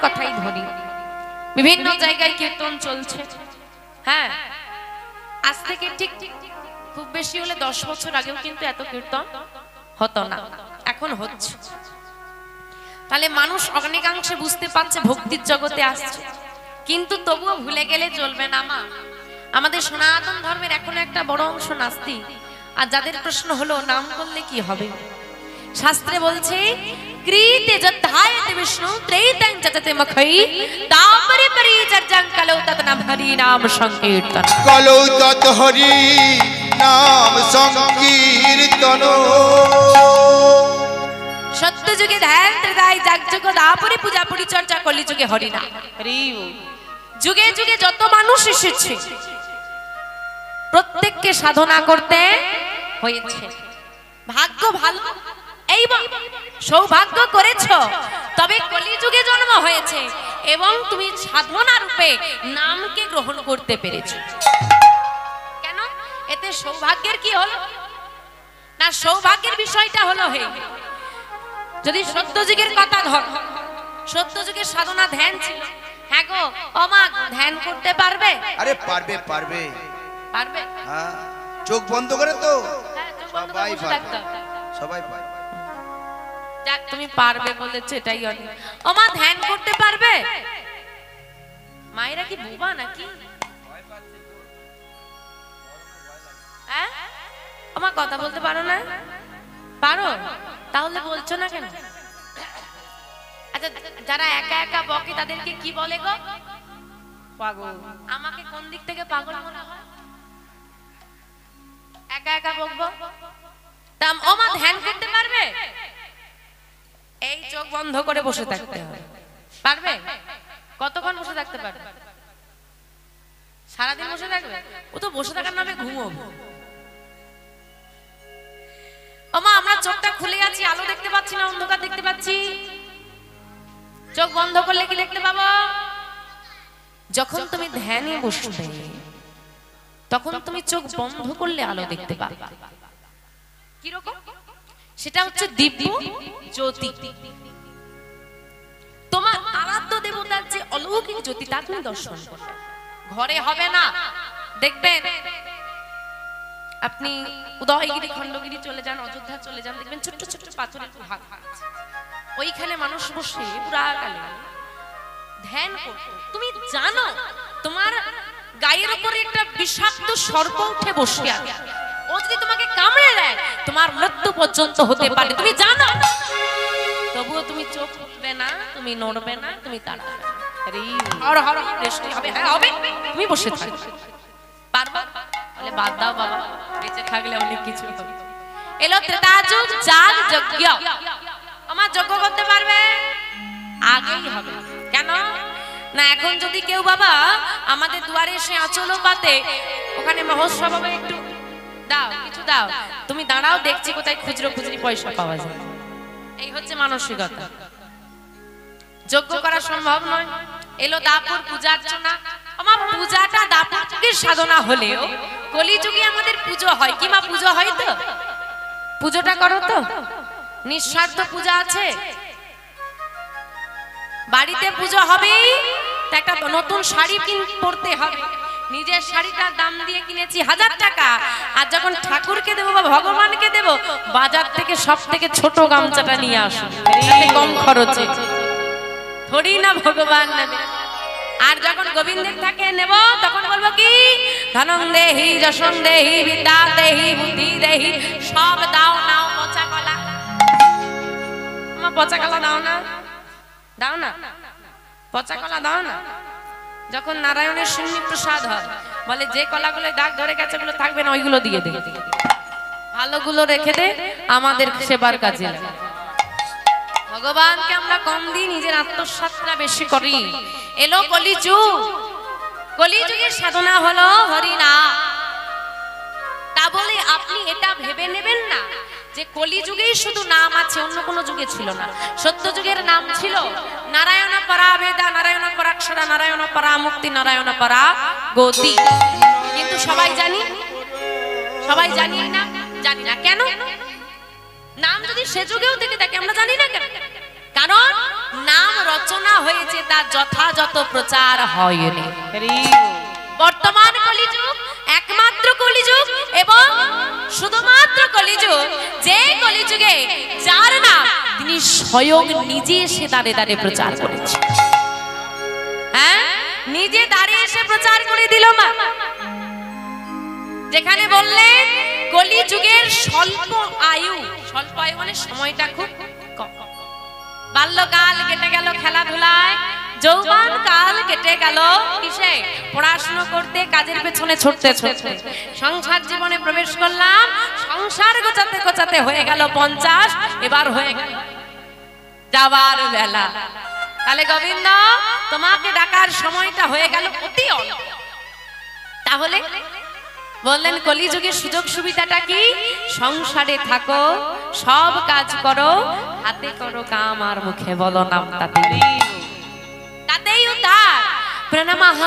কথাই ধরি, বিভিন্ন জায়গায় কীর্তন চলছে। হ্যাঁ, আজ থেকে ঠিক খুব বেশি হলে 10 বছর আগেও কিন্তু এত কীর্তন হতো না, এখন হচ্ছে। তাহলে মানুষ অনেকাংশে বুঝতে পারছে ভক্তির জগতে আসছে, কিন্তু তবুও ভুলে গেলে চলবে না। মা, আমাদের সনাতন ধর্মের এখনো একটা বড় অংশ নাস্তিক, আর যাদের প্রশ্ন হলো নাম করলে কি হবে। শাস্ত্রে বলছে কৃতে যথায়তে বিষ্ণু ত্রৈতং যততে মখৈ তাপরে পরিচর্যাং কলৌ তত নাম হরি নাম সংকীর্তন, কলৌ তত হরি নাম সংকীর্তন। সত্য যুগে ধ্যান ত্রিদায় যাগযজ্ঞ তাপরে পূজা পরিচর্যা, কলি যুগে হরি নাম। যুগে যুগে যত মানুষ এসেছে প্রত্যেককে সাধনা করতে হয়েছে। ভাগ্য ভালো, এই সৌভাগ্য করেছো, তবে কলিযুগে জন্ম হয়েছে এবং তুমি সাধনা রূপে নামকে গ্রহণ করতে পেরেছো। কেন? এতে সৌভাগ্যের কি হলো না, সৌভাগ্যের বিষয়টা হলো হে, যদি সত্যযুগের কথা ধর, সত্যযুগের সাধনা ধ্যান ছিল। হ্যাঁ গো, ও মা, ধ্যান করতে পারবে? আরে পারবে পারবে পারবে, হ্যাঁ, চোখ বন্ধ করে তো সবাই পারবে, সবাই পারবে। যাক, তুমি পারবে বলেছো এটাই অনেক। ও মা, ধ্যান করতে পারবে? মায়েরা কি বোবা নাকি? হ্যাঁ, ও মা, কথা বলতে পারো না? পারো, তাহলে বলছো না কেন? আচ্ছা, যারা একা একা বকে তাদেরকে কি বলে গো? পাগল। আমাকে কোন দিক থেকে পাগল মনে হয়? একা একা বকবো। তা ও মা, ধ্যান করতে পারবে? এই চোখ বন্ধ করে বসে থাকতে হবে। পারবে? কতক্ষণ বসে থাকতে পারবে? সারাদিন বসে থাকবে? ও তো বসে থাকার নামে ঘুমোবে। ও মা, আমরা চোখটা খুলে আছি, আলো দেখতে পাচ্ছি না, অন্ধকার দেখতে পাচ্ছি। চোখ বন্ধ করলে কি দেখতে পাবো? যখন তুমি ধ্যানে বসবে তখন তুমি চোখ বন্ধ করলে আলো দেখতে পাবে। কি রকম? সেটা হচ্ছে দিব্য জ্যোতি। তোমার আরাধ্য দেবতার যে অলৌকিক জ্যোতি তা তুমি দর্শন করবে। ঘরে হবে না, দেখবেন আপনি উদয়গিরি, খণ্ডগিরি চলে যান, অযোধ্যা চলে যান, দেখবেন ছোট্ট ছোট্ট পাথরের ভাগ আছে, ওইখানে মানুষ বসে পুরাকালে ধ্যান করতো। তুমি জানো তোমার গায়ের উপরে একটা বিষাক্ত সর্প উঠে বসে আছে, ও যদি তোমাকে কামড়ে দেয় তোমার মৃত্যু পর্যন্ত হতে পারে, তুমি জানো, তবুও তুমি চোখ উঠবে না, তুমি নড়বে না, তুমি তাড়াবে না। হর হর বৃষ্টি হবে, হ্যাঁ হবে, তুমি বসে থাকবে। পারবা? বলে বাদ দাও বাবা, বেঁচে থাকলে অনেক কিছু হবে। এলো ত্রেতা যুগ, যাগ যজ্ঞ। আমার যজ্ঞ করতে পারবে? আগেই হবে। কেন না, এখন যদি কেউ বাবা আমাদের দুয়ারে এসে আঁচলও পাতে, ওখানে মহোৎসব হবে, একটু দাও, কিছু দাও, তুমি দাঁড়াও, দেখছি কোথায় খুচরো খুচরি পয়সা পাওয়া যায়। এই হচ্ছে মানসিকতা। যজ্ঞ করা সম্ভব নয়। এলো দাপুর, পূজা অর্চনা। আমার পূজাটা দাপুর যুগের সাধনা হলেও কলিযুগে আমাদের পুজো হয় কি মা? পুজো হয় তো? পুজোটা করো তো? নিঃস্বার্থ পূজা আছে। বাড়িতে পুজো হবে, একটা নতুন শাড়ি পরতে হবে। নিজের শাড়িটার দাম দিয়ে কিনেছি 1000 টাকা, আর যখন ঠাকুরকে দেবো বা ভগবানকে দেবো, বাজার থেকে সব থেকে ছোট গামছাটা নিয়ে আসো, কম খরচে, থোড়ি না ভগবান নেবে। আর যখন গোবিন্দের থাকে নেব, তখন বলবো কি? ধনং দেহি, যশং দেহি, বিদ্যা দেহি, বুদ্ধি দেহি, সব দাও। নাও পচা কলা, আমার পচা কলা দাও না, দাও না, পচা কলা দাও না। যখন নারায়ণের শূন্য প্রসাদ হয়, বলে যে কলাগুলো দাগ ধরে গেছে ওগুলো থাকবে না, ওইগুলো দিয়ে দে, ভালোগুলো রেখে দে, আমাদের সেবার কাজে লাগে। ভগবানকে আমরা কম দিই, নিজের আত্মসাৎটা বেশি করি। এলো কলিযুগ, কলিযুগের সাধনা হলো হরিনাম। তা বলে আপনি এটা ভেবে নেবেন না যে কলিযুগেই শুধু নাম আছে, অন্য কোনো যুগে ছিল না। সত্য যুগের নাম ছিল নারায়ণ পরা বেদা, নারায়ণ পরাক্ষরা, নারায়ণ পরা মুক্তি, নারায়ণ পরা গতি। কিন্তু সবাই জানি? সবাই জানি না? জানি না। কেন? নাম যদি সে যুগেও থেকে থাকে আমরা জানি না কেন? কারণ নাম রচনা হয়েছে, তার যথাযথ প্রচার হয়নি। বর্তমান কলিযুগ একমাত্র কলিযুগ এবং শুধুমাত্র কলিযুগ, যে কলিযুগে যার নাম তিনি স্বয়ং নিজে এসে দাঁড়ে দাঁড়ে প্রচার করেছে। হ্যাঁ, নিজে দাঁড়িয়ে এসে প্রচার করে দিল মা। যেখানে বললেন কলিযুগের স্বল্প আয়ু মানে সময়টা খুব কম। বাল্যকাল কেটে গেল খেলাধুলায়, যৌবন কাল কেটে গেল কিসে? পড়াশোনা করতে, কাজের পেছনে ছুটতে ছুটতে। সংসার জীবনে প্রবেশ করলাম, সংসার গোছাতে গোছাতে হয়ে গেল 50, এবার হয়ে গেল যাবার বেলা। তাহলে গোবিন্দ তোমাকে ডাকার সময়টা হয়ে গেল অতি অল্প। তাহলে বললেন কলিযুগের সুযোগ সুবিধাটা কি? সংসারে থাকো, সব কাজ করো, হাতে করো কাম আর মুখে বলো নাম, তাতেই উদ্ধার। প্রণামঃ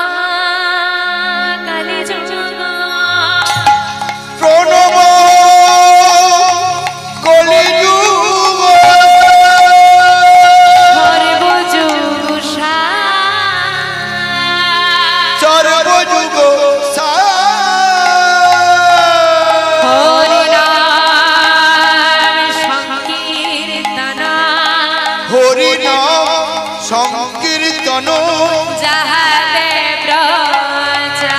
কলিযুগ, প্রণব কলিযুগ, সর্বযুগ সর্বযুগ হরিনাম সংকীর্তন, যাহাতে প্রচার।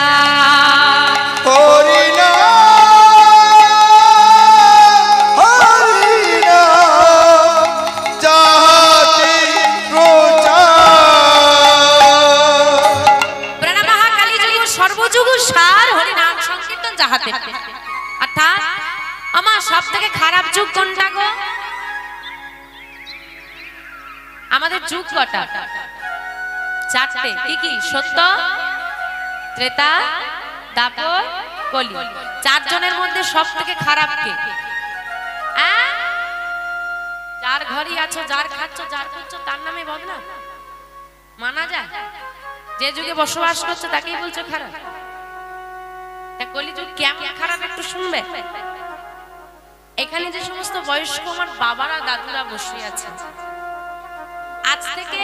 হরিনাম হরিনাম যাহাতে প্রচার। প্রণামঃ কলিযুগ সর্বযুগ সার, হরিনাম সংকীর্তন যাহাতে। অর্থাৎ আমার সব থেকে খারাপ যুগ কোনটা গো? আমাদের যুগ কটা? চারটে। কি কি? সত্য, ত্রেতা, দ্বাপর, কলি। চারজনের মধ্যে সব থেকে খারাপ কে? যার ঘরই আছো, যার খাচ্ছ, যার করছো, তার নামে বদনাম মানা যায়? যে যুগে বসবাস করছে তাকেই বলছো খারাপ। কলিযুগ কেমন খারাপ একটু শুনবে। এখানে যে সমস্ত বয়স্ক আমার বাবারা দাদুরা বসে আছে, আজ থেকে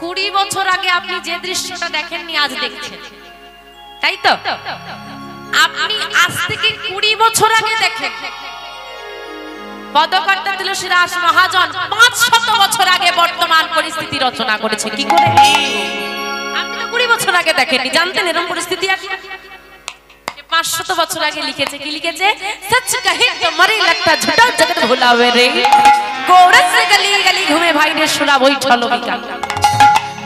20 বছর আগে আপনি যে দৃশ্যটা দেখেননি আজ দেখছেন, তাই তো? আপনি আজ থেকে 20 বছর আগে দেখেন পদকর্তা তুলসীদাস মহাজন 500 বছর আগে বর্তমান পরিস্থিতি রচনা করেছে। কি করে? আপনি তো 20 বছর আগে দেখেননি, জানতেন এরকম পরিস্থিতি আছে? 500 বছর আগে লিখেছে। কি লিখেছে? সচ কহে তো মরে लगता झूठा जगत भुलावे रे, गोरस गली गली घूमे भाई ने सुना वही छलो बिका।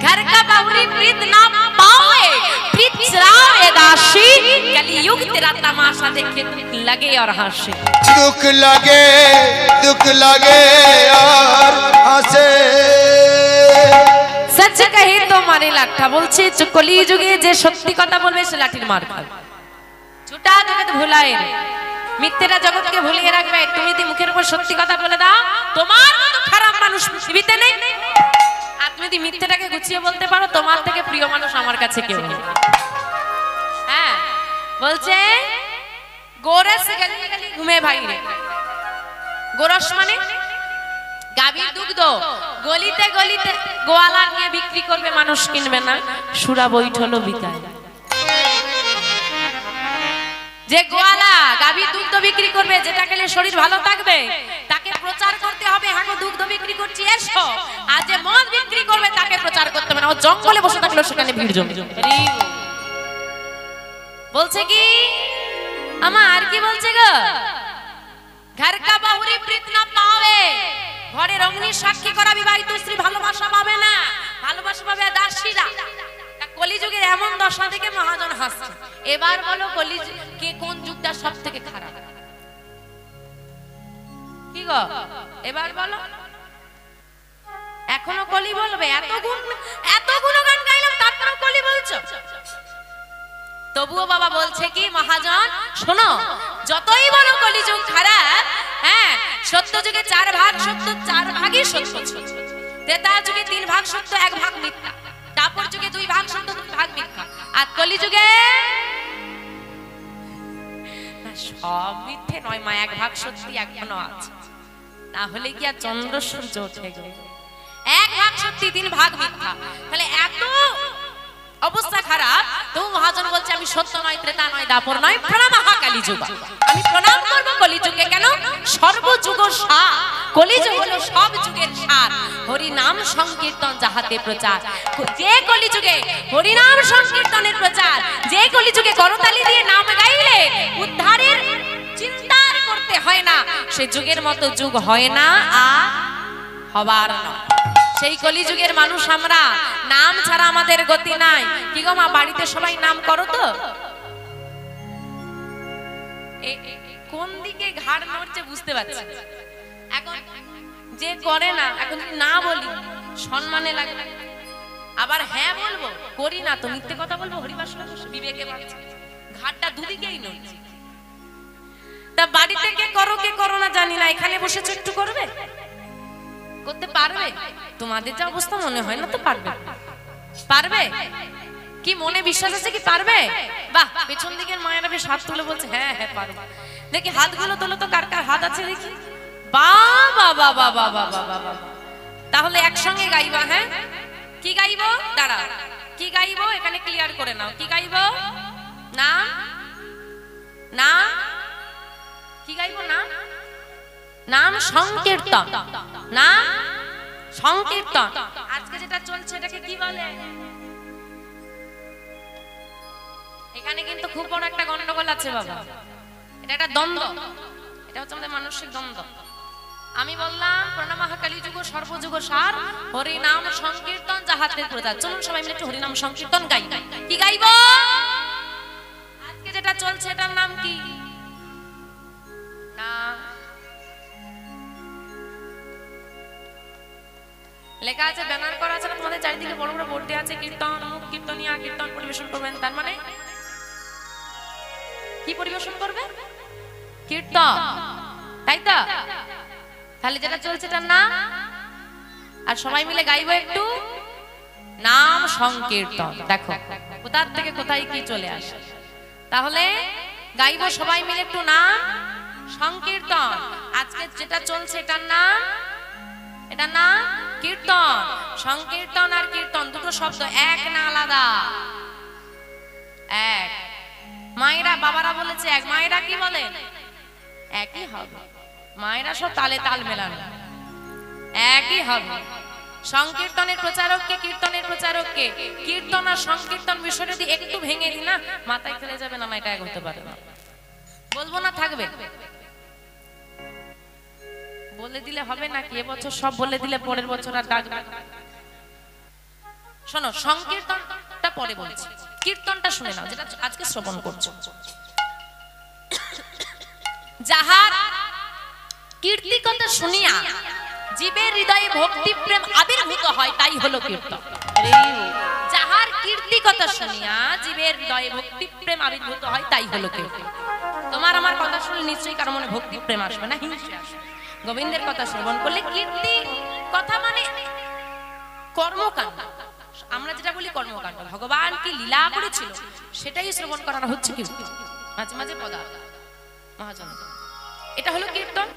घर का बावरी प्रीत ना पाए, प्रीत चराए दासी, कलयुग तेरा तमाशा देखे लगे और हंसे। दुख लगे और हंसे। सच कहे तो मारे लगता, বলছে কলিযুগে যে সত্যি কথা বলবে সে লাঠির মার খাবে। ঝুটা জগৎ ভুলায় রে, মিথ্যেটা জগৎকে ভুলিয়ে রাখবে। তুমি যদি মুখের উপর সত্যি কথা বলে দাও, তোমার মতো খারাপ মানুষ পৃথিবীতে নেই। আর তুমি যদি মিথ্যেটাকে গুছিয়ে বলতে পারো, তোমার থেকে প্রিয় মানুষ আমার কাছে কেউ নেই। হ্যাঁ, বলছে গোরস গলি গলি ঘুমে ভাই রে। গোরস মানে গাভীর দুগ্ধ, গলিতে গলিতে গোয়ালা নিয়ে বিক্রি করবে, মানুষ কিনবে না। সুরা বৈঠলো বিকায়। যে গোয়ালা গাভীর দুগ্ধ বিক্রি করবে, যেটা খেলে শরীর ভালো থাকবে, তাকে প্রচার করতে হবে হ্যাঁ দুগ্ধ বিক্রি করছি এসো। আর যে মদ বিক্রি করবে তাকে প্রচার করতে হবে না। ও জঙ্গলে বসে থাকলো, সেখানে ভিড় জমে। বলছে কি আমার কি বলছে গো? ঘর কা বাহুরি প্রীত না পাবে, ঘরের অগ্নি সাক্ষী করা বিবাহিত স্ত্রী ভালোবাসা পাবে না, ভালোবাসা পাবে দাসীরা। কলিযুগের এমন দশা থেকে মহাজন হাসছে। এবার বলো কলিযুগ কে কোন যুগটা সব থেকে খারাপ? কি গো এবার বলো? এখনো কলি বলবে? এত গুণগান গাইলাম তারপরে কলি বলছো? তবুও বাবা বলছে কি মহাজন শোনো, যতই বলো কলিযুগ খারাপ, হ্যাঁ সত্য যুগে 4 ভাগ সত্য, 4 ভাগই সত্য। ত্রেতা যুগে 3 ভাগ সত্য, 1 ভাগ মিথ্যা। দাপর যুগে 2 ভাগ সত্য, 2 ভাগ মিথ্যা। আর কলিযুগে সব মিথ্যে নয় মা, 1 ভাগ সত্যি এখনো আছে। তাহলে কি আর চন্দ্র সূর্য ওঠে গো? সত্যি 3 ভাগ মিথ্যা। তাহলে এত অবস্থা খারাপ, তো মহাজন বলছে আমি সত্য নয়, ত্রেতা নয়, দাপর নয়, প্রণামঃ কলিযুগ। আমি প্রণাম করব কলিযুগকে। কেন? সর্বযুগ সার, কলিযুগ হলো সব যুগের সার। হরি নাম সংকীর্তন যাহাতে প্রচার। যে কলিযুগে হরি নাম সংকীর্তনের প্রচার, যে কলিযুগে করতালি দিয়ে নাম গাইলে উদ্ধারের চিন্তা করতে হয় না, সে যুগের মতো যুগ হয় না আর হবার না। সেই কলিযুগের মানুষ আমরা, নাম ছাড়া আমাদের গতি নাই। কি গো মা, বাড়িতে সবাই নাম করো তো? কোন দিকে ঘাড় নড়ছে বুঝতে পারছি। এখন যে করে না, এখন যদি না বলি সম্মানে লাগবে, আবার হ্যাঁ বলবো করি না তো মিথ্যে কথা বলবো, হরিবাসনা বিবেকে বাড়ছে, ঘাড়টা দুদিকেই নড়ছে। তা বাড়িতে কে করো না জানি না, এখানে বসেছো একটু করবে, করতে পারবে? তোমাদের যা অবস্থা মনে হয় না তো পারবে। পারবে কি? মনে বিশ্বাস আছে কি পারবে? বাহ, পেছন দিকের মায়েরা বেশ হাত তুলে বলছে হ্যাঁ হ্যাঁ পারবে। দেখি হাতগুলো তোলো তো, কার কার হাত আছে দেখি। বাবা বাবা বাবা বাবা। তাহলে একসঙ্গে গাইবা। হ্যাঁ, কি গাইবো? দাঁড়া, কি গাইবো এখানে ক্লিয়ার করে নাও। কি গাইবো? না না, কি গাইবো? না নাম সংকীর্তন। নাম সংকীর্তন। আজকে যেটা চলছে এটাকে কি বলে? এখানে কিন্তু খুব বড় একটা গন্ডগোল আছে বাবা। এটা একটা দ্বন্দ্ব, এটা হচ্ছে আমাদের মানসিক দ্বন্দ্ব। আমি বললাম প্রণামঃ কলিযুগ সর্বযুগ সার, হরি নাম সংকীর্তন যাহাতে প্রচার। চলুন সবাই মিলে একটু হরি নাম সংকীর্তন গাই। কি গাইবো? আজকে যেটা চলছে এটার নাম কি? না, লেখা আছে, ব্যানার করা আছে না তোমাদের চারিদিকে, বড় বড় বোর্ড দেওয়া আছে, কীর্তন কীর্তনিয়া কীর্তন পরিবেশন করবেন। তার মানে কি পরিবেশন করবে? কীর্তন, তাই তো? তাহলে যেটা চলছে এটার নাম, আর সবাই মিলে গাইবো একটু নাম সংকীর্তন। দেখো কোথার থেকে কোথায় কি চলে আসে। তাহলে গাইবো সবাই মিলে একটু নাম সংকীর্তন। আজকে যেটা চলছে এটার নাম, এটা না কীর্তন। সংকীর্তন আর কীর্তন দুটো শব্দ, এক না আলাদা? এক। মায়েরা বাবারা বলেছে এক, মায়েরা কি বলে? একই হবে। মায়েরা সব তালে তাল মেলানো, একই হবে। সংকীর্তনের প্রচারককে, কীর্তনের প্রচারককে। কীর্তন আর সংকীর্তন বিষয়টা যদি একটু ভেঙে দিই না, মাথায় খেলে যাবে না, এটা এক হতে পারে না। বলবো না, থাকবে? বলে দিলে হবে নাকি? এবছর সব বলে দিলে পরের বছর আর ডাকবে। শোনো, সংকীর্তনটা পরে বলছি, কীর্তনটা শুনে নাও যেটা আজকে শ্রবণ করছো। যাহার কীর্তি কথা শুনিয়া জীবের হৃদয়ে ভক্তি প্রেম আবির্ভূত হয়, তাই হলো কীর্তন। যাহার কীর্তি কথা শুনিয়া জীবের হৃদয়ে ভক্তি প্রেম আবির্ভূত হয়, তাই হলো কীর্তন। তোমার আমার কথা শুনলে নিশ্চয়ই কারো মনে ভক্তি প্রেম আসবে না, হিংসা আসবে। গোবিন্দের কথা শ্রবণ করলে, কীর্তি কথা মানে কর্মকাণ্ড, আমরা যেটা বলি কর্মকাণ্ড, ভগবান কি লীলা করেছিল সেটাই শ্রবণ করানো হচ্ছে কীর্তি। মাঝে মাঝে পদা মহাজন, এটা হলো কীর্তন।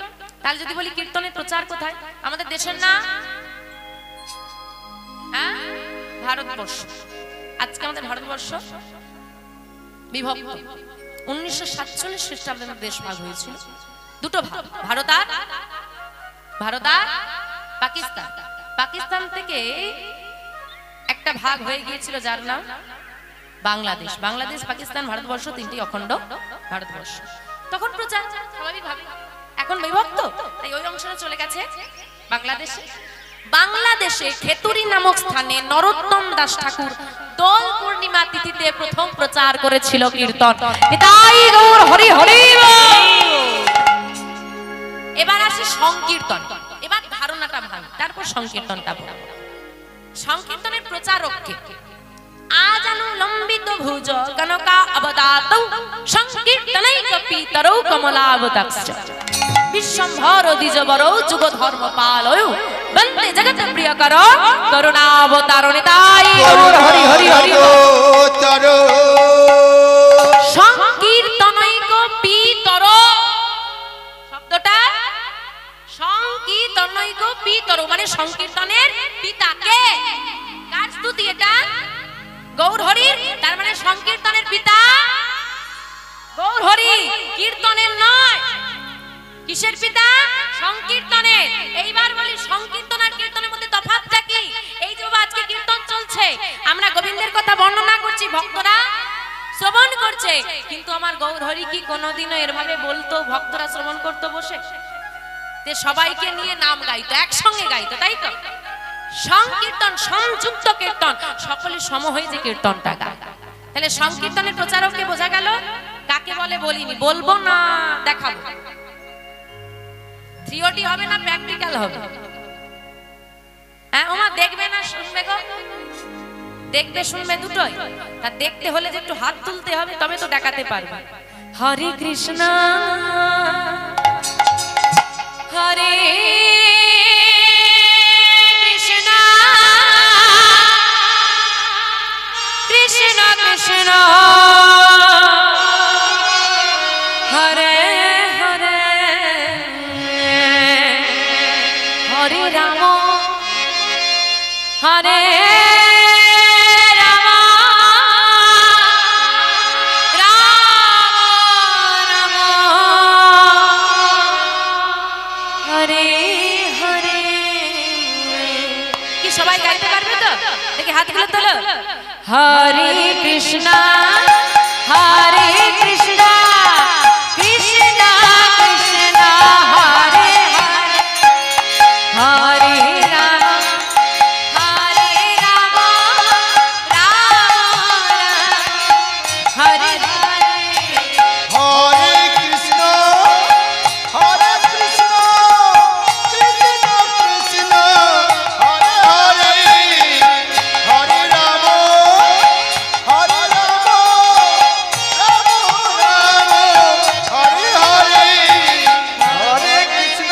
তাহলে যদি বলি কীর্তনের প্রচার কোথায়? আমাদের দেশের না, হ্যাঁ, ভারতবর্ষ। আজকে আমাদের ভারতবর্ষ বিভক্ত। 1947 খ্রিস্টাব্দে দেশ ভাগ হয়েছিল, দুটো ভাগ, ভারত আর পাকিস্তান। পাকিস্তান থেকে একটা ভাগ হয়ে গিয়েছিল যার নাম বাংলাদেশ। বাংলাদেশ, পাকিস্তান, ভারতবর্ষ তিনটি অখণ্ড ভারতবর্ষ। তখন প্রচার স্বাভাবিকভাবে, এখন বিভক্ত, তাই ওই অংশটা চলে গেছে বাংলাদেশে। বাংলাদেশে খেতুরি নামক স্থানে নরোত্তম দাস ঠাকুর দোল পূর্ণিমা তিথিতে প্রথম প্রচার করেছিল কীর্তন। নিতাই গৌর হরি হরি। এবার আসে সংকীর্তন। এবার ধারণাটা ভাঙি, তারপর সংকীর্তনটা বলি। সংকীর্তনের প্রচারককে আজানু লম্বিত ভুজ কনকা অবদাতৌ সংকীর্তনৈক পিতরৌ কমলাবতাক্ষ বিশ্বম্ভর দ্বিজবরৌ যুগ ধর্ম পালয় বন্দে জগৎ প্রিয়কর করুণাবতারণে তাই গৌর হরি হরি হরি। সংকীর্তনৈক পিতর শব্দটা সংকীর্তনৈক বৈগো পিতর, মানে সংকীর্তনের পিতা কে? কার স্তুতি এটা? গৌর হরির। তার মানে সংকীর্তনের পিতা গৌর হরি, কীর্তনের নয়। কিসের পিতা? সংকীর্তনের। এইবার বলি সংকীর্তন আর কীর্তনের মধ্যে তফাৎটা কি? এই যে বাবা আজকে কীর্তন চলছে, আমরা গোবিন্দের কথা বর্ণনা করছি, ভক্তরা শ্রবণ করছে, কিন্তু আমার গৌর হরি কি কোনোদিনও এরভাবে বলতো, ভক্তরা শ্রবণ করতো বসে? যে সবাইকে নিয়ে নাম গাইতো, একসঙ্গে গাইতো, তাই তো? সংকীর্তন, সংযুক্ত কীর্তন, সকলে সম হয়ে যে কীর্তনটা গায়। তাহলে সংকীর্তনের প্রচারককে বোঝা গেল। কাকে বলে বলিনি, বলবো না, দেখাবো। থিওরি হবে না প্র্যাকটিক্যাল হবে? হ্যাঁ ওমা, দেখবে না শুনবে গো? দেখবে শুনবে দুটোই। তা দেখতে হলে যে একটু হাত তুলতে হবে, তবে তো দেখাতে পারবে। হরে কৃষ্ণ হরে কৃষ্ণ কৃষ্ণ কৃষ্ণ হরে হরে হরে রাম হরে রাম রাম রাম হরে হরে। কি সবাই গাইতে পারবে তো? দেখি হাতগুলো তোলো। হরে কৃষ্ণ হরে কৃষ্ণ কৃষ্ণ কৃষ্ণ হরে হরে হরে রাম হরে রাম রাম রাম হরে হরে। হরে কৃষ্ণ কৃষ্ণ কৃষ্ণ হরে হরে, হরে রাম রাম রাম হরে হরে, হরে কৃষ্ণ।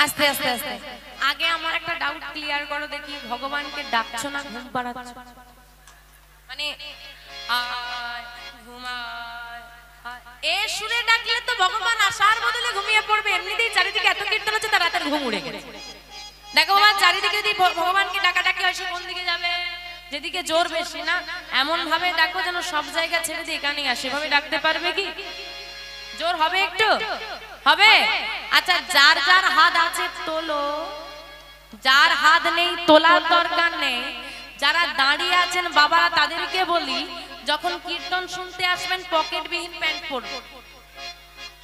আস্তে আস্তে আস্তে আগে আমার একটা ডাউট ক্লিয়ার করো দেখি, ভগবানকে ডাকছো না ঘুম পাড়াচ্ছ? মানে আয় ঘুমায় এ সুরে ডাকলে তো ভগবান আসার বদলে ঘুমিয়ে পড়বে। এমনিতেই চারিদিকে এত কীর্তন হচ্ছে, তার রাতের ঘুম উড়ে গেছে। দেখো বাবা, চারিদিকে যদি ভগবানকে ডাকাডাকি হয়, সে কোন দিকে যাবে? যেদিকে জোর বেশি না, এমন ভাবে ডাকো যেন সব জায়গা ছেড়ে দিয়ে এখানেই আসে। সেভাবে ডাকতে পারবে কি? জোর হবে একটু? হবে? আচ্ছা, যার যার হাত আছে তোলো, যার হাত নেই তোলার দরকার নেই। যারা দাঁড়িয়ে আছেন বাবা, তাদেরকে বলি, যখন কীর্তন শুনতে আসবেন পকেটবিহীন প্যান্ট পরবে।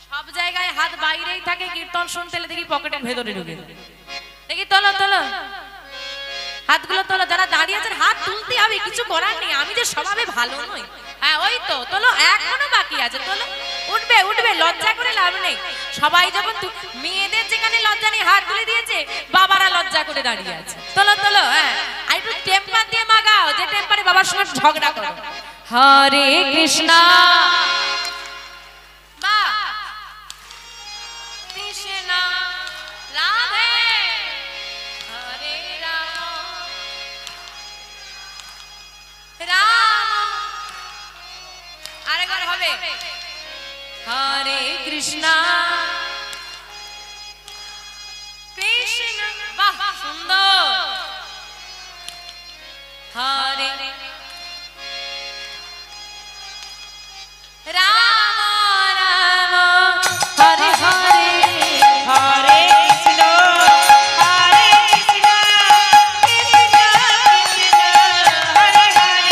সব জায়গায় হাত বাইরেই থাকে, কীর্তন শুনতে এলে দেখি পকেটের ভেতরে ঢুকে। দেখি তোলো তোলো, হাতগুলো তোলো। যারা দাঁড়িয়ে আছেন হাত তুলতে হবে, কিছু করার নেই। আমি যে স্বভাবে ভালো নই। হ্যাঁ ওই তো তোলো, এখনো বাকি আছে, তোলো। উঠবে উঠবে, লজ্জা করে লাভ নেই। সবাই যখন মেয়েদের যেখানে লজ্জা নেই হাত তুলে দিয়েছে, বাবারা লজ্জা করে দাঁড়িয়ে আছে। তোলো তোলো, হ্যাঁ। আর একটু টেম্পার দিয়ে মাগাও, যে টেম্পারে বাবার সঙ্গে ঝগড়া করো। হরে কৃষ্ণ বাহ কৃষ্ণ রাধে হরে রাম রাম। আরেকবার হবে। হরে কৃষ্ণ কৃষ্ণ, বাহ সুন্দর। হরে রাম রাম হরে হরে হরে কৃষ্ণ হরে কৃষ্ণ কৃষ্ণ কৃষ্ণ হরে হরে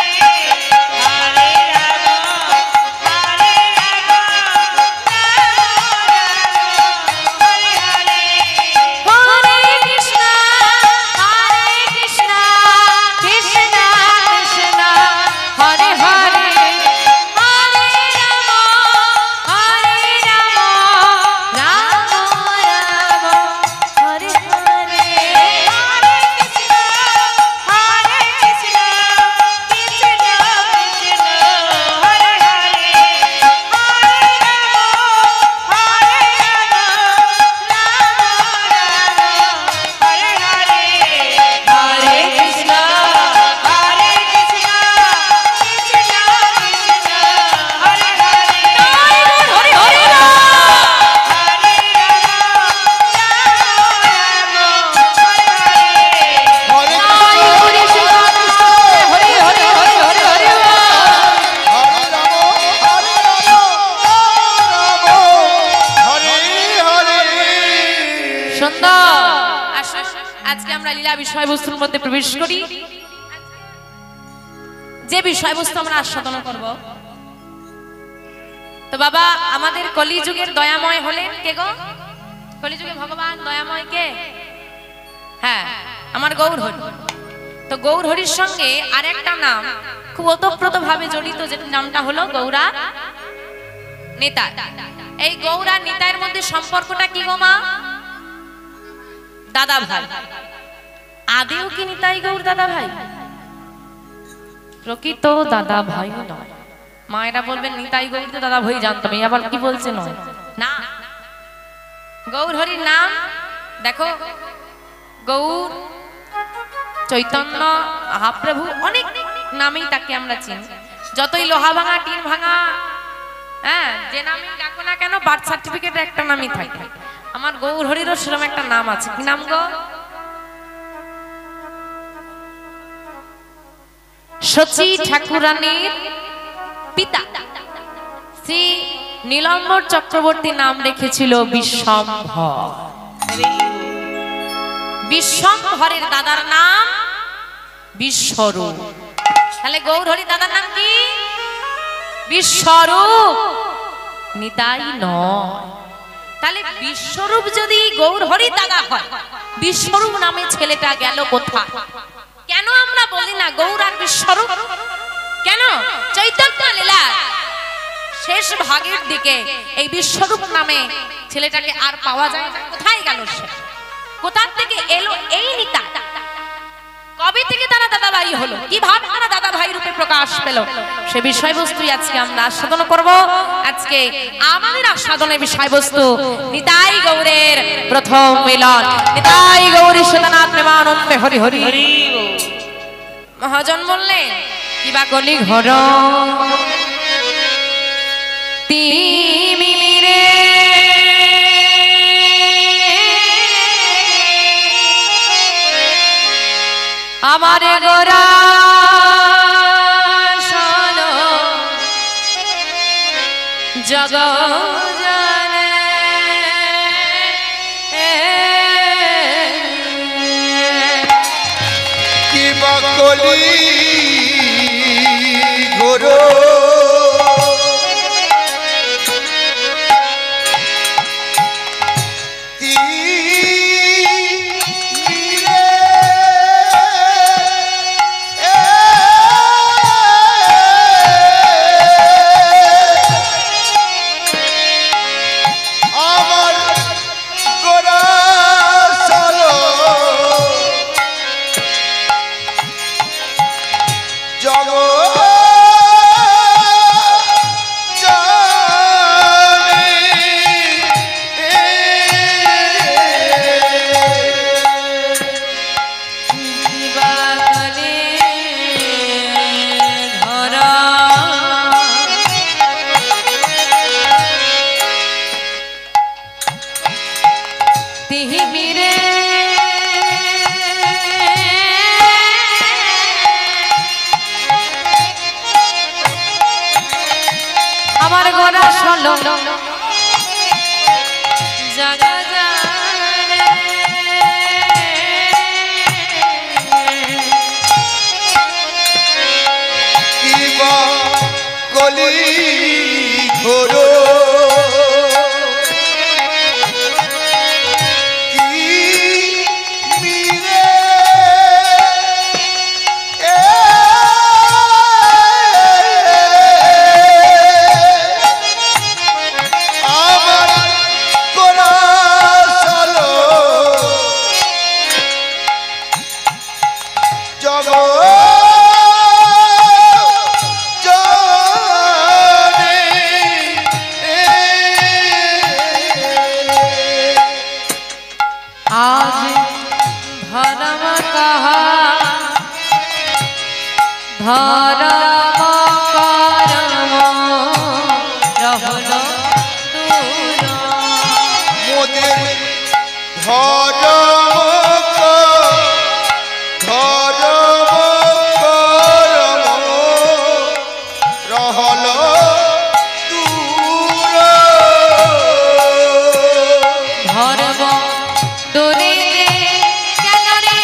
হরে রাম হরে রাম রাম রাম হরে হরে হরে কৃষ্ণ কৃষ্ণ লীলা বিষয়বস্তুর মধ্যে প্রবেশ করি। যে বিষয়বস্তু আমরা আস্বাদন করব, তো বাবা আমাদের কলিযুগের দয়াময় হলেন কে গো? কলিযুগে ভগবান দয়াময় কে? হ্যাঁ, আমার গৌর হরি। তো গৌর হরির সঙ্গে আরেকটা নাম খুব ওতপ্রোত ভাবে জড়িত, যেটা নামটা হলো গৌরা নিতাই। এই গৌরা নিতাইয়ের মধ্যে সম্পর্কটা কি গো মা? দাদা ভাই। আদেও কি নিতাই গৌর দাদা ভাই? প্রকৃত দাদা ভাই নয়। মায়েরা বলবেন নিতাই গৌর তো দাদা ভাই জানতাম, এই আবার কি বলছে? নয় না, গৌর হরির নাম দেখো, গৌর, চৈতন্য, মহাপ্রভু, অনেক নামেই তাকে আমরা চিনি। যতই লোহা ভাঙা, টিন ভাঙা, হ্যাঁ, যে নামই ডাকো না কেন, বার্থ সার্টিফিকেটে একটা নামই থাকে। আমার গৌর হরিরও সেরকম একটা নাম আছে। কি নাম গো? সচি ঠাকুরানীর পিতা শ্রী নীলাম্বর চক্রবর্তী নাম রেখেছিল বিশ্বম্ভর। বিশ্বম্ভরের দাদার নাম বিশ্বরূপ। তাহলে গৌর হরি দাদার নাম কি? বিশ্বরূপ, নিতাই নয়। তাহলে বিশ্বরূপ যদি গৌর হরি দাদা হয়, বিশ্বরূপ নামে ছেলেটা গেল কোথায়? কেন আমরা বলি না গৌর আর বিশ্বরূপ? কেন? চৈতন্য লীলা শেষ ভাগের দিকে এই বিশ্বরূপ নামে ছেলেটাকে আর পাওয়া যায় না। কোথায় গেল সে? কোথা থেকে এলো এই নিতাই? কবে থেকে তারা দাদা ভাই হলো? কিভাবে তারা দাদা ভাই রূপে প্রকাশ পেল? সে বিষয়বস্তুই আজকে আমরা আস্বাদন করব। আজকে আমাদের আস্বাদনের বিষয়বস্তু নিতাই গৌরের প্রথম মিলন। নিতাই গৌরী সদানাথ প্রেমানন্দে হরি হরি। মহাজন বললেন কিবা কলি ঘর তিমিরে আমার গোরা শোনো জগ জানে কি বকলি ঘোর আমার গোরা শোনো জাগা জানে কি বকলি ঘোর ধর্ম দূরে কেন রে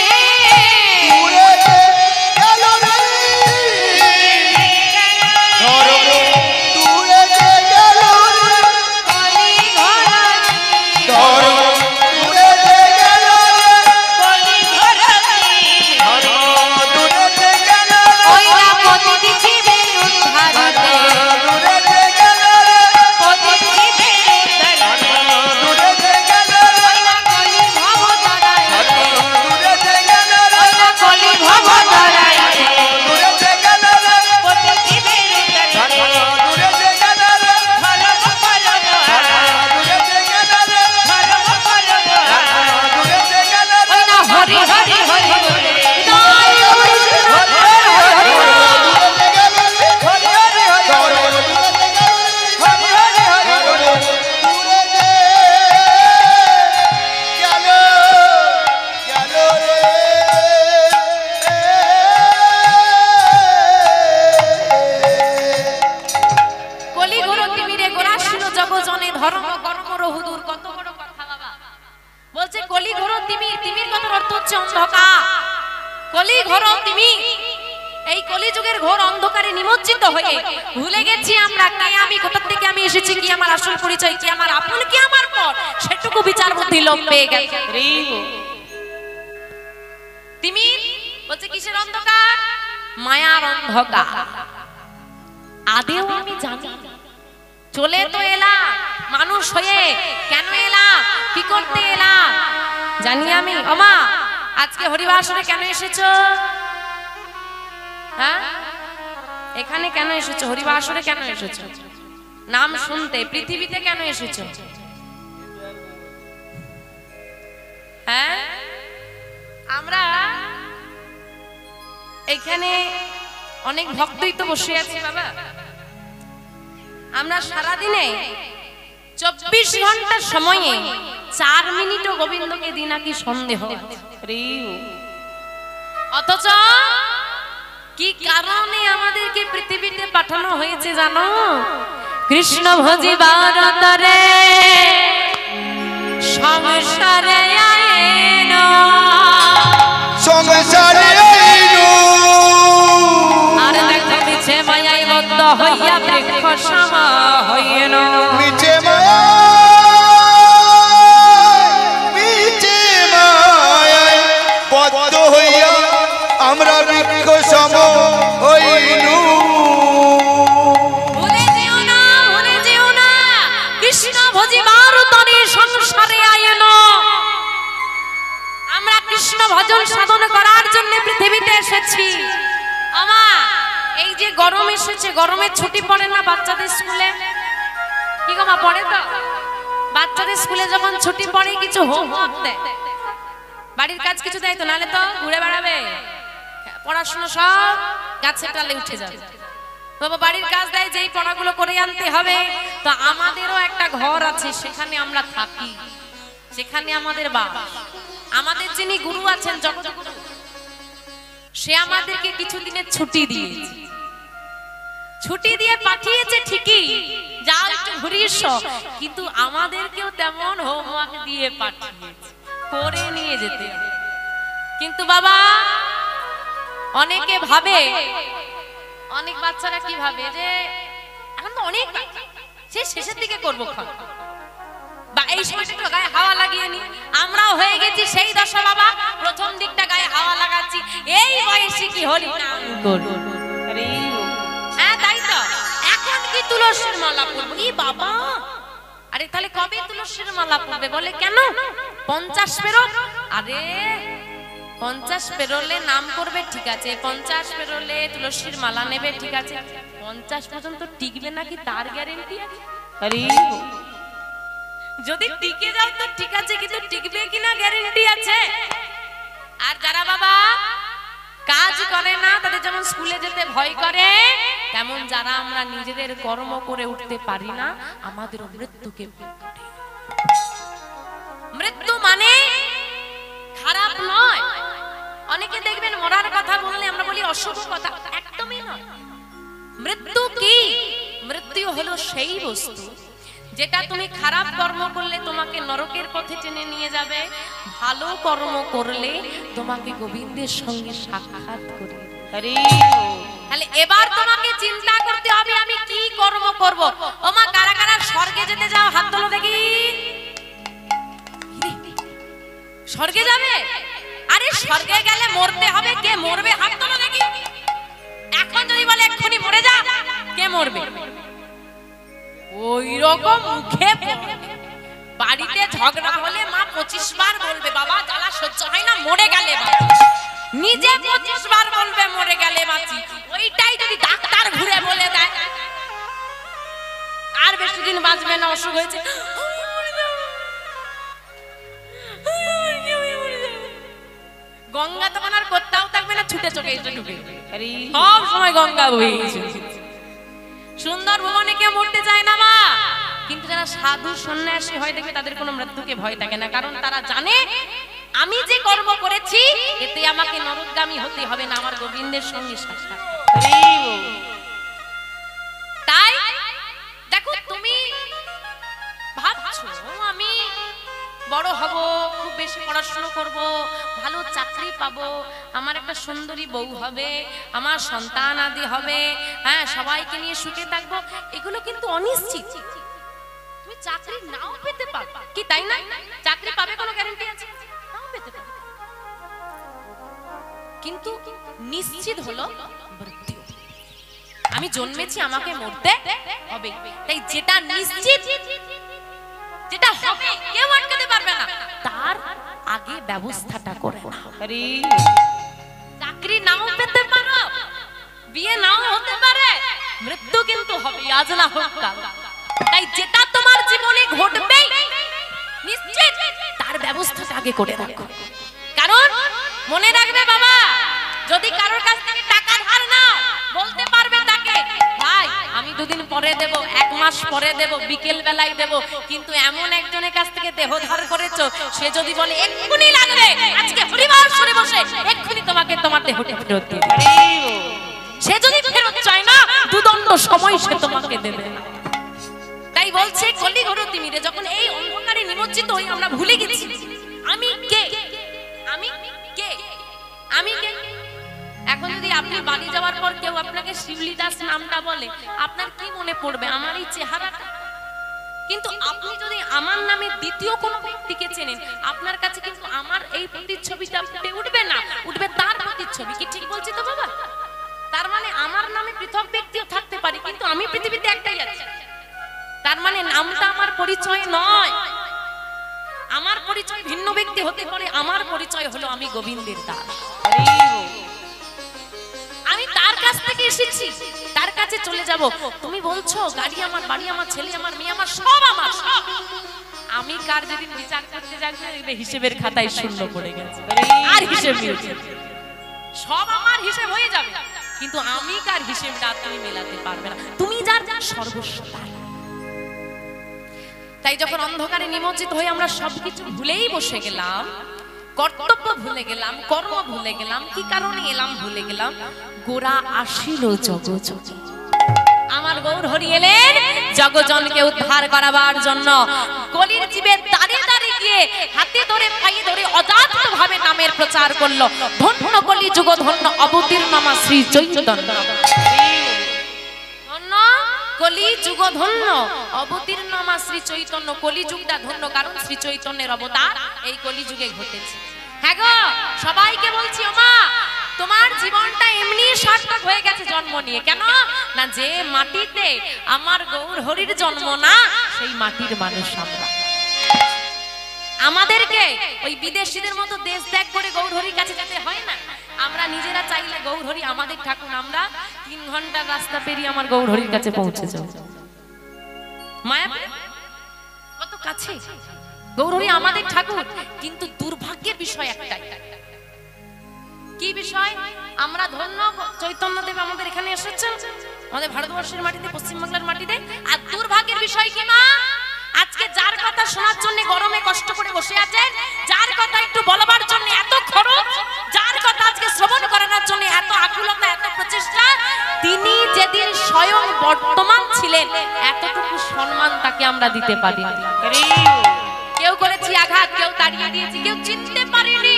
অন্ধকার, কলি ঘোর তুমি। এই কলিযুগের ঘোর অন্ধকারে নিমজ্জিত হয়ে ভুলে গেছি আমরা কে আমি, কোথা থেকে আমি এসেছি, কি আমার আসল পরিচয়, কি আমার আপন, কি আমার পর, সেটুকু বিচার বুদ্ধি লোপ পেয়ে গেছে। তুমি বলছে কিসের অন্ধকার? মায়ার অন্ধকার। আদেও আমি জানি, চলে তো এলাম মানুষ হয়ে, কেন এলাম, কি করতে এলাম জানি আমি। ওমা আজকে হরিবাসরে কেন এসেছো? হ্যাঁ, এখানে কেন এসেছো? হরিবাসরে কেন এসেছো? নাম শুনতে, পৃথিবীতে কেন এসেছো? হ্যাঁ, আমরা এখানে অনেক ভক্তই তো বসে আছি বাবা। আমরা সারাদিনে 24 ঘন্টা সময়ে 4 মিনিটও গোবিন্দকে দিই নাকি সন্দেহ। অথচ কি কারণে আমাদেরকে পৃথিবীতে পাঠানো হয়েছে জানো? কৃষ্ণ ভজিবার তরে সংসারে আইন, সংসারে আইনু, আর দেখো মিছে মায়ায় বদ্ধ হইয়া বৃক্ষ সম হইন। মিছে মায়া, মিছে মায়ায় বদ্ধ হইয়া আমরা বৃক্ষ সম হইনু। ভুলে যেও না, ভুলে যেও না, কৃষ্ণ ভজিবার তরে সংসারে আইন। আমরা কৃষ্ণ ভজন সাধন করার জন্য পৃথিবীতে এসেছি। আমা এই যে গরম এসেছে, গরমের ছুটি পড়ে না বাচ্চাদের স্কুলে? কি গো মা, পড়ে তো? বাচ্চাদের স্কুলে যখন ছুটি পড়ে কিছু হোমওয়ার্ক দেয়, বাড়ির কাজ কিছু দেয় তো, নালে তো ঘুরে বেড়াবে, পড়াশোনা সব গাছের ডালে উঠে যাবে। বাবা বাড়ির কাজ দেয়, যেই পড়াগুলো করে আনতে হবে। তো আমাদেরও একটা ঘর আছে, সেখানে আমরা থাকি, সেখানে আমাদের বাবা, আমাদের যিনি গুরু আছেন জগৎগুরু, সে আমাদেরকে কিছুদিনের ছুটি দিয়েছে। ছুটি দিয়ে পাঠিয়েছে ঠিকই, যাও একটু ঘুরে এসো, কিন্তু আমাদেরকেও তেমন হোমওয়ার্ক দিয়ে পাঠিয়েছে, করে নিয়ে যেতে। কিন্তু বাবা অনেকে ভাবে, অনেক বাচ্চারা কি ভাবে যে এখন তো অনেক সে শেষের দিকে করবো খাওয়া, বা এই সময়টা একটু গায়ে হাওয়া লাগিয়ে নি। আমরাও হয়ে গেছি সেই দশা বাবা, প্রথম দিকটা গায়ে হাওয়া লাগাচ্ছি, এই বয়সে কি হরি নাম করব। হ্যাঁ তাই তো, এখন কি তুলসীর মালা পরবো? ই বাবা, আরে তাহলে কবে তুলসীর মালা পরবে? বলে কেন 50 পেরো? আরে 50 পেরোলে নাম করবে ঠিক আছে, 50 পেরোলে তুলসীর মালা নেবে ঠিক আছে, 50 পর্যন্ত টিকবে নাকি তার গ্যারেন্টি আছে? আরে যদি টিকে যাও তো ঠিক আছে, কিন্তু টিকবে কিনা গ্যারেন্টি আছে? আর যারা বাবা কাজ করে না, তাদের যেমন স্কুলে যেতে ভয় করে, তেমন যারা আমরা নিজেদের কর্ম করে উঠতে পারি না, আমাদের মৃত্যুকে, মৃত্যু মানে খারাপ নয়। অনেকে দেখবেন মরার কথা বললে আমরা বলি অশুভ কথা, একদমই নয়। মৃত্যু কি? মৃত্যু হলো সেই বস্তু যেটা তুমি খারাপ কর্ম করলে তোমাকে নরকের পথে টেনে নিয়ে যাবে, ভালো কর্ম করলে তোমাকে গোবিন্দের সঙ্গে সাক্ষাৎ করে। তাহলে এবার তোমাকে চিন্তা করতে হবে আমি কি কর্ম করব। ওমা কারা কারা স্বর্গে যেতে যাও হাত তোলো দেখি। স্বর্গে যাবে? আরে স্বর্গে গেলে মরতে হবে, কে মরবে হাত তোলো দেখি। এখন যদি বলে এক্ষুনি মরে যা, কে মরবে? ওই রকম মুখে বাড়িতে ঝগড়া হলে মা 25 বার বলবে বাবা জ্বালা সহ্য হয় না, মরে গেলে নিজে 25 বার বলবে মরে গেলে বাঁচি। ওইটাই যদি ডাক্তার ঘুরে বলে দেয় আর বেশি দিন বাঁচবে না, অসুখ হয়েছে, গঙ্গা তখন আর কোথাও থাকবে না, ছুটে চলে এসে ঢুকে সব সময় গঙ্গা বয়ে গেছে। সুন্দর ভুবনে কেউ মরতে চায় না মা, কিন্তু যারা সাধু সন্ন্যাসী হয় দেখবে তাদের কোনো মৃত্যুকে ভয় থাকে না, কারণ তারা জানে আমি যে কর্ম করেছি এতে আমাকে নরকগামী হতে হবে না, আমার গোবিন্দের সঙ্গে সাক্ষাৎ। তাই দেখো তুমি ভাবছো আমি বড় হব, খুব বেশি পড়াশোনা করব, ভালো চাকরি পাবো, আমার একটা সুন্দরী বউ হবে, আমার সন্তান আদি হবে, হ্যাঁ সবাইকে নিয়ে সুখে থাকবো, এগুলো কিন্তু অনিশ্চিত। তুমি চাকরি নাও পেতে পারো, কি তাই না? চাকরি পাবে কোনো গ্যারান্টি আছে? নাও পেতে পারো, কিন্তু নিশ্চিত হলো মৃত্যু। আমি জন্মেছি, আমাকে মরতে হবে। তাই যেটা নিশ্চিত, যেটা হবে কেউ আটকাতে পারবে না, তার আগে ব্যবস্থাটা করে নাও। চাকরি নাও পেতে পারো, বিয়ে নাও হতে পারে, মৃত্যু কিন্তু হবে, আজ না হোক কাল। তাই যেটা তোমার জীবনে ঘটবে নিশ্চিত, তার ব্যবস্থাটা আগে করে রাখো। কারণ মনে রাখবে বাবা, যদি কারোর কাছ থেকে টাকা ধার নাও, বলতে পারবে তাকে, ভাই আমি দুদিন পরে দেব, এক মাস পরে দেব, বিকেল বেলায় দেব। কিন্তু এমন একজনের কাছ থেকে দেহ ধার করেছো, সে যদি বলে এক্ষুনি লাগবে, আজকে হরিবার সরে বসে এক্ষুনি তোমাকে তোমার দেহটা ফেরত দিবে, সে যদি ফেরত চায় না, দুদণ্ড সময় সে তোমাকে দেবে না। তাই বলছে কলিঘোর তিমিরে যখন এই অন্ধকারে নিমজ্জিত হই, আমরা ভুলে গেছি আমি কে, আমি কে, আমি কে। এখন যদি আপনি বাড়ি যাওয়ার পর কেউ আপনাকে শিবলি দাস নামটা বলে, আপনার কি মনে পড়বে? আমার এই চেহারাটা। কিন্তু আপনি যদি আমার নামে দ্বিতীয় কোনো ব্যক্তিকে চেনেন, আপনার কাছে কিন্তু আমার এই প্রতিচ্ছবিটা ফুটে উঠবে না, উঠবে তার প্রতিচ্ছবি। কি ঠিক বলছি তো বাবা? তার মানে আমার নামে পৃথক ব্যক্তিও থাকতে পারে, কিন্তু আমি পৃথিবীতে একটাই আছি। তার মানে নামটা আমার পরিচয় নয়, আমার পরিচয় ভিন্ন ব্যক্তি হতে পারে, আমার পরিচয় হলো আমি গোবিন্দের দাস। আমি তার কাছ থেকে এসেছি, তার কাছে চলে যাব। তুমি বলছো গাড়ি আমার, বাড়ি আমার, ছেলে আমার, মেয়ে আমার, সব আমার, সব। আমি কার যেদিন বিচার করতে যাচ্ছি, হিসেবের খাতায় শূন্য পড়ে গেছে, আর হিসেব নেই। সব আমার হিসেব হয়ে যাবে, কিন্তু আমি কার হিসেবটা তুমি মেলাতে পারবে না। তুমি যার সর্বস্ব তার। তাই যখন অন্ধকারে নিমজ্জিত হয়ে আমরা সবকিছু ভুলেই বসে গেলাম, কর্তব্য ভুলে গেলাম, কর্ম ভুলে গেলাম, কি কারণে এলাম ভুলে গেলাম, গোরা আসিল জগজনে। আমার গৌর হরি এলেন জগজনকে উদ্ধার করাবার জন্য। কলির জীবে দাঁড়িয়ে দাঁড়িয়ে গিয়ে হাতে ধরে পায়ে ধরে অজাত ভাবে নামের প্রচার করলো। ধন্য কলি যুগ, ধন্য অবতীর্ণ মা শ্রী চৈতন্য। ধন্য কলি যুগ, ধন্য অবতীর্ণ মা শ্রী চৈতন্য। কলি যুগটা ধন্য, কারণ শ্রী চৈতন্যের অবতার এই কলি যুগে ঘটেছে। হ্যাঁ গো, সবাইকে বলছি, ও মা, তোমার জীবনটা এমনি সার্থক হয়ে গেছে জন্ম নিয়ে। কেন না, যে মাটিতে আমার গৌর হরির জন্ম না, সেই মাটির মানুষ আমরা। আমাদেরকে ওই বিদেশিদের মতো দেশ ত্যাগ করে গৌর হরির কাছে যেতে হয় না। আমরা নিজেরা চাইলে গৌর হরি আমাদের ঠাকুর, আমরা 3 ঘন্টার রাস্তা পেরিয়ে আমার গৌর হরির কাছে পৌঁছে যাব। মায়া কত কাছে, গৌর হরি আমাদের ঠাকুর। কিন্তু দুর্ভাগ্যের বিষয় একটাই। কি বিষয়? আমরা ধন্য চৈতন্যদেব আমাদের এখানে এসেছেন, আমাদের ভারতবর্ষের মাটিতে, পশ্চিমবাংলার মাটিতে। আর দুর্ভাগ্যের বিষয় কি মা, আজকে যার কথা শোনার জন্য গরমে কষ্ট করে বসে আছেন, যার কথা একটু বলবার জন্য এত খরচ, যার কথা আজকে শ্রবণ করানোর জন্য এত আকুলতা, এত প্রচেষ্টা, তিনি যেদিন স্বয়ং বর্তমান ছিলেন, এতটুকু সম্মান তাকে আমরা দিতে পারিনি। কেউ করেছি আঘাত, কেউ তাড়িয়ে দিয়েছি, কেউ চিনতে পারিনি।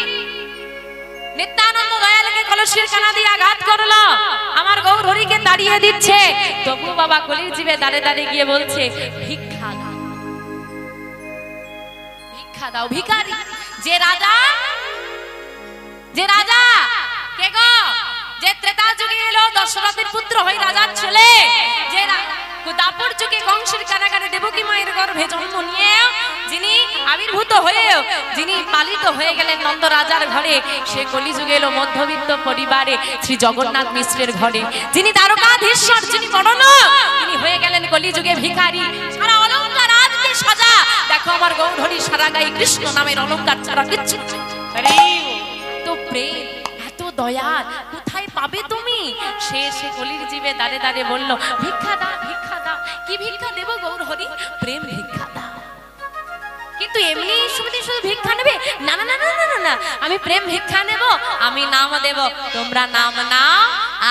নিত্যানন্দ দয়ালকে কলসির কানা দিয়ে আঘাত করলো, আমার গৌর হরিকে তাড়িয়ে দিচ্ছে। তবু বাবা কলির জীবে দাঁড়ে দাঁড়িয়ে গিয়ে বলছে, ভিক্ষা দাও, ভিক্ষা দাও। ভিখারি যে রাজা, যে রাজা কে গো, যে ত্রেতা যুগে এলো দশরথের পুত্র হয়ে রাজার ছেলে, যে দাপর যুগে কংসের কারাগারে দেবকী মায়ের গর্ভে জন্ম নিয়ে যিনি আবির্ভূত হয়েও যিনি পালিত হয়ে গেলেন নন্দ রাজার ঘরে, সে কলিযুগে এলো মধ্যবিত্ত পরিবারে শ্রী জগন্নাথ মিশ্রের ঘরে। যিনি দ্বারকাধীশ্বর, যিনি বড়ন, তিনি হয়ে গেলেন কলিযুগে ভিখারি। সারা অলঙ্কার আজকে সাজা, দেখো আমার গৌর হরি সারা গায়ে কৃষ্ণ নামের অলঙ্কার ছাড়া কিচ্ছু। তো প্রেম, এত দয়া কোথায় পাবে তুমি? সে কলির জীবে দাঁড়ে দাঁড়ে বলল, ভিক্ষা দাও, ভিক্ষা দাও। কি ভিক্ষা দেব গৌর হরি? প্রেম ভিক্ষা দাও। কিন্তু এমনি শুধু ভিক্ষা নেবে না, না না না না না, আমি প্রেম ভিক্ষা নেব, আমি নাম দেব, তোমরা নাম নাও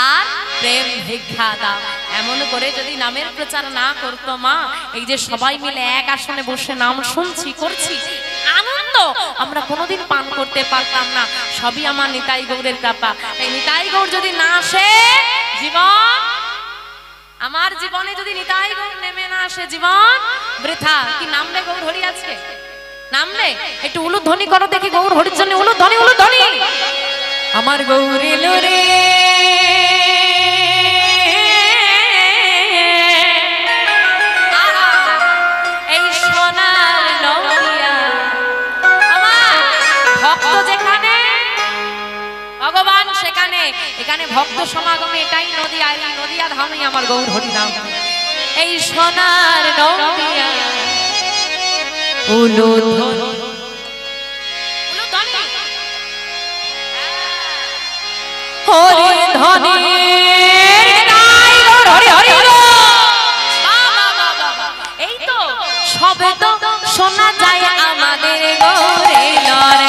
আর প্রেম ভিক্ষা দাও। এমন করে যদি নামের প্রচার না করতো মা, এই যে সবাই মিলে এক আসনে বসে নাম শুনছি, করছি, আনন্দ আমরা কোনোদিন পান করতে পারতাম না। সবই আমার নিতাই গৌরের কৃপা। এই নিতাই গৌর যদি না আসে, জীবন আমার জীবনে যদি নিতাই গৌর নেমে না আসে, জীবন বৃথা। কি নামলে গৌর হরি আজকে? নামলে একটু উলুধ্বনি করো দেখি, গৌর হরির জন্য উলুধ্বনি, উলুধ্বনি। আমার গৌর এলো রে, এই সোনার নদিয়া। আমার ভক্ত যেখানে, ভগবান সেখানে। এখানে ভক্ত সমাগমে এটাই নদিয়া, এই নদিয়া ধামই আমার গৌর হরি ধাম। এই সোনার নদিয়া উলুধ্বনি, উলুধ্বনি, হরি ধ্বনি, হরি হরি। এই তো সবে তো শোনা যায় আমাদের গৌরে লরে।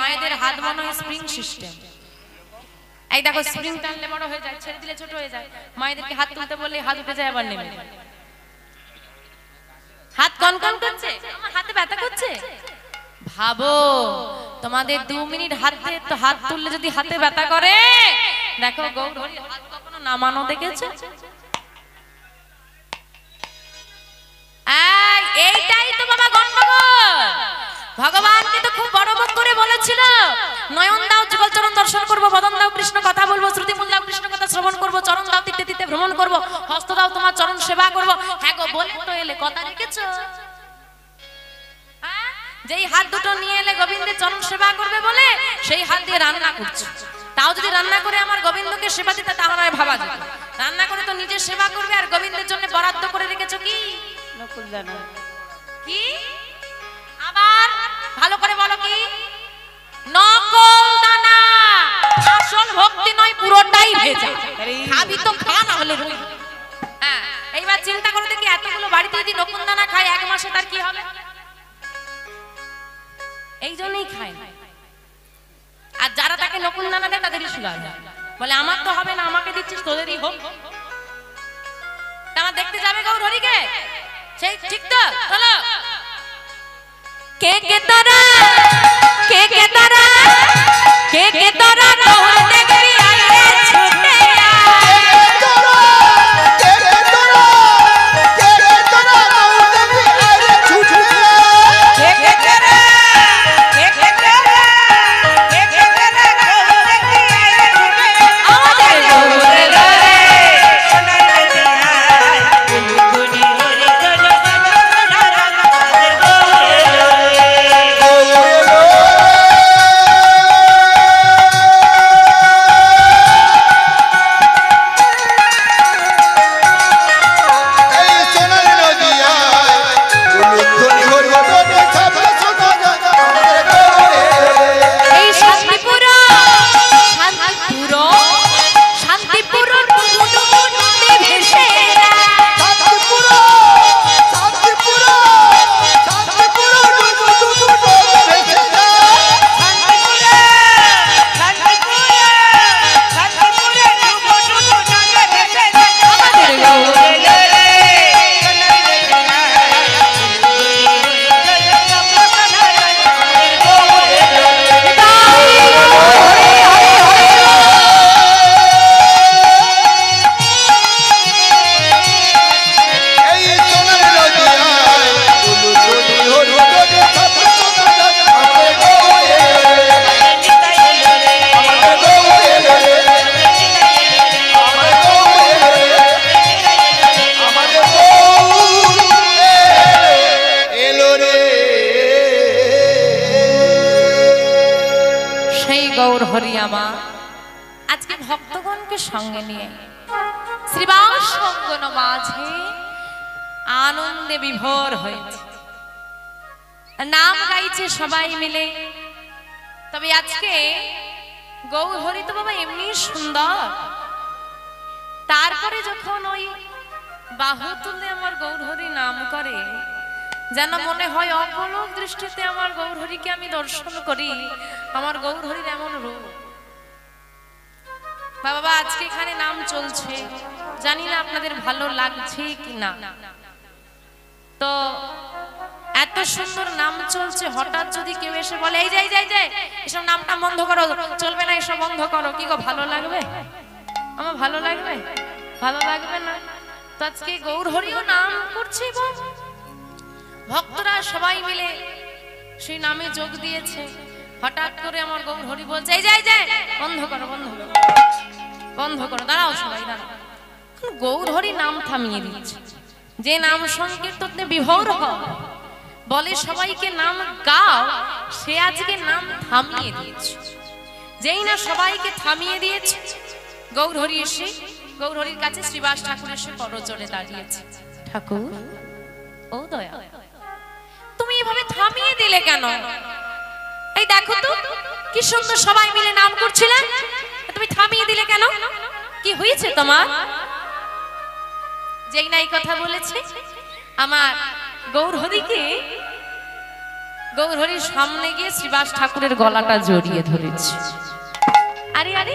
মায়েদের হাত মনে হয় স্প্রিং সিস্টেম। এই দেখো স্প্রিং টানলে বড় হয়ে যায়, ছেড়ে দিলে ছোট হয়ে যায়। মায়েদেরকে হাত তুলতে বললে হাত উঠে যায়, আবার নেমে যায়। হাত কনকন করছে, আমার হাতে ব্যথা করছে। ভাবো তোমাদের 2 মিনিট হাতে তো হাত তুললে যদি হাতে ব্যথা করে, দেখো গৌর হরি হাত কখনো নামানো দেখেছো? এইটাই তো বাবা গন্ডগোল। ভগবানকে তো খুব বড় মুখ করে বলেছিল, নয়ন দাও যুগল চরণ দর্শন করব, বদন দাও কৃষ্ণ কথা বলবো, শ্রুতি মূল দাও কৃষ্ণ কথা শ্রবণ করব, চরণ দাও তিতে তিতে ভ্রমণ করব, হস্ত দাও তোমার চরণ সেবা করব। হ্যাঁ গো বলে তো এলে, কথা রেখেছো? যেই হাত দুটো নিয়ে এলে গোবিন্দের চরণ সেবা করবে বলে, সেই হাত দিয়ে রান্না করছো। তাও যদি রান্না করে আমার গোবিন্দকে সেবা দিতে, তাহলে ভাবা যেত। রান্না করে তো নিজের সেবা করবে, আর গোবিন্দের জন্য বরাদ্দ করে রেখেছো কি নকুলদানা। কি আবার ভালো করে বলো, কি নকলদানা। আসল ভক্তি নয়, পুরোটাই ভেজা। খাবি তো খা, না হলে রই। হ্যাঁ, এইবার চিন্তা করে দেখি, এতগুলো বাড়িতে যদি নকুলদানা খায় 1 মাসে তার কি হবে? এই জন্যই খায়। আর যারা তাকে নকুলদানা দেয় তাদেরই সুগার বলে, আমার তো হবে না, আমাকে দিচ্ছিস, তোদেরই হোক। আমার দেখতে যাবে গৌর হরিকে, সেই ঠিক তো? চলো। কে কে তোরা, কে কে তোরা, কে কে তোরা গৌর দেখবি আইরে ছুটে আমাদের গৌর হরি আমার আজকে ভক্তগণকে সঙ্গে নিয়ে শ্রীবাস অঙ্গন মাঝে আনন্দে বিভোর হয়েছে, নাম গাইছে সবাই মিলে। তবে আজকে গৌর হরি তো বাবা এমনি সুন্দর, তারপরে যখন ওই বাহু তুলে আমার গৌর হরি নাম করে, যেন মনে হয় অপলক দৃষ্টিতে আমার গৌর হরিকে আমি দর্শন করি। আমার গৌর হরির এমন রূপ। বাবা আজকে এখানে নাম চলছে, জানি না আপনাদের ভালো লাগছে কি না। তো এত সুন্দর নাম চলছে, হঠাৎ যদি কেউ এসে বলে এই যাই যাই যাই এসব নামটা বন্ধ করো, চলবে না, এসব বন্ধ করো, কি গো ভালো লাগবে? আমার ভালো লাগবে? ভালো লাগবে না। তো আজকে গৌর হরিও নাম করছে, ভক্তরা সবাই মিলে সেই নামে যোগ দিয়েছে। হঠাৎ করে আমার গৌর হরি বলছে এই যাই যাই বন্ধ করো, বন্ধ করো, বন্ধ করো, দাঁড়াও সবাই দাঁড়াও। গৌর হরি নাম থামিয়ে দিচ্ছে। যে নাম সংকীর্তনে বিভোর হয়, বলে সবাইকে নাম গাও, সে আজকে নাম থামিয়ে দিয়েছে। যেই না সবাইকে থামিয়ে দিয়েছে, গৌর হরি এসে গৌর হরির কাছে শ্রীবাস ঠাকুর এসে করজোড়ে দাঁড়িয়েছে। ঠাকুর, ও দয়া, তুমি এভাবে থামিয়ে দিলে কেন? এই দেখো তো কি সুন্দর সবাই মিলে নাম করছিলেন, তুমি থামিয়ে দিলে কেন? কি হয়েছে তোমার? যেই না এই কথা বলেছে, আমার গৌর হরিকে গৌর হরির সামনে গিয়ে শ্রীবাস ঠাকুরের গলাটা জড়িয়ে ধরেছে। আরে আরে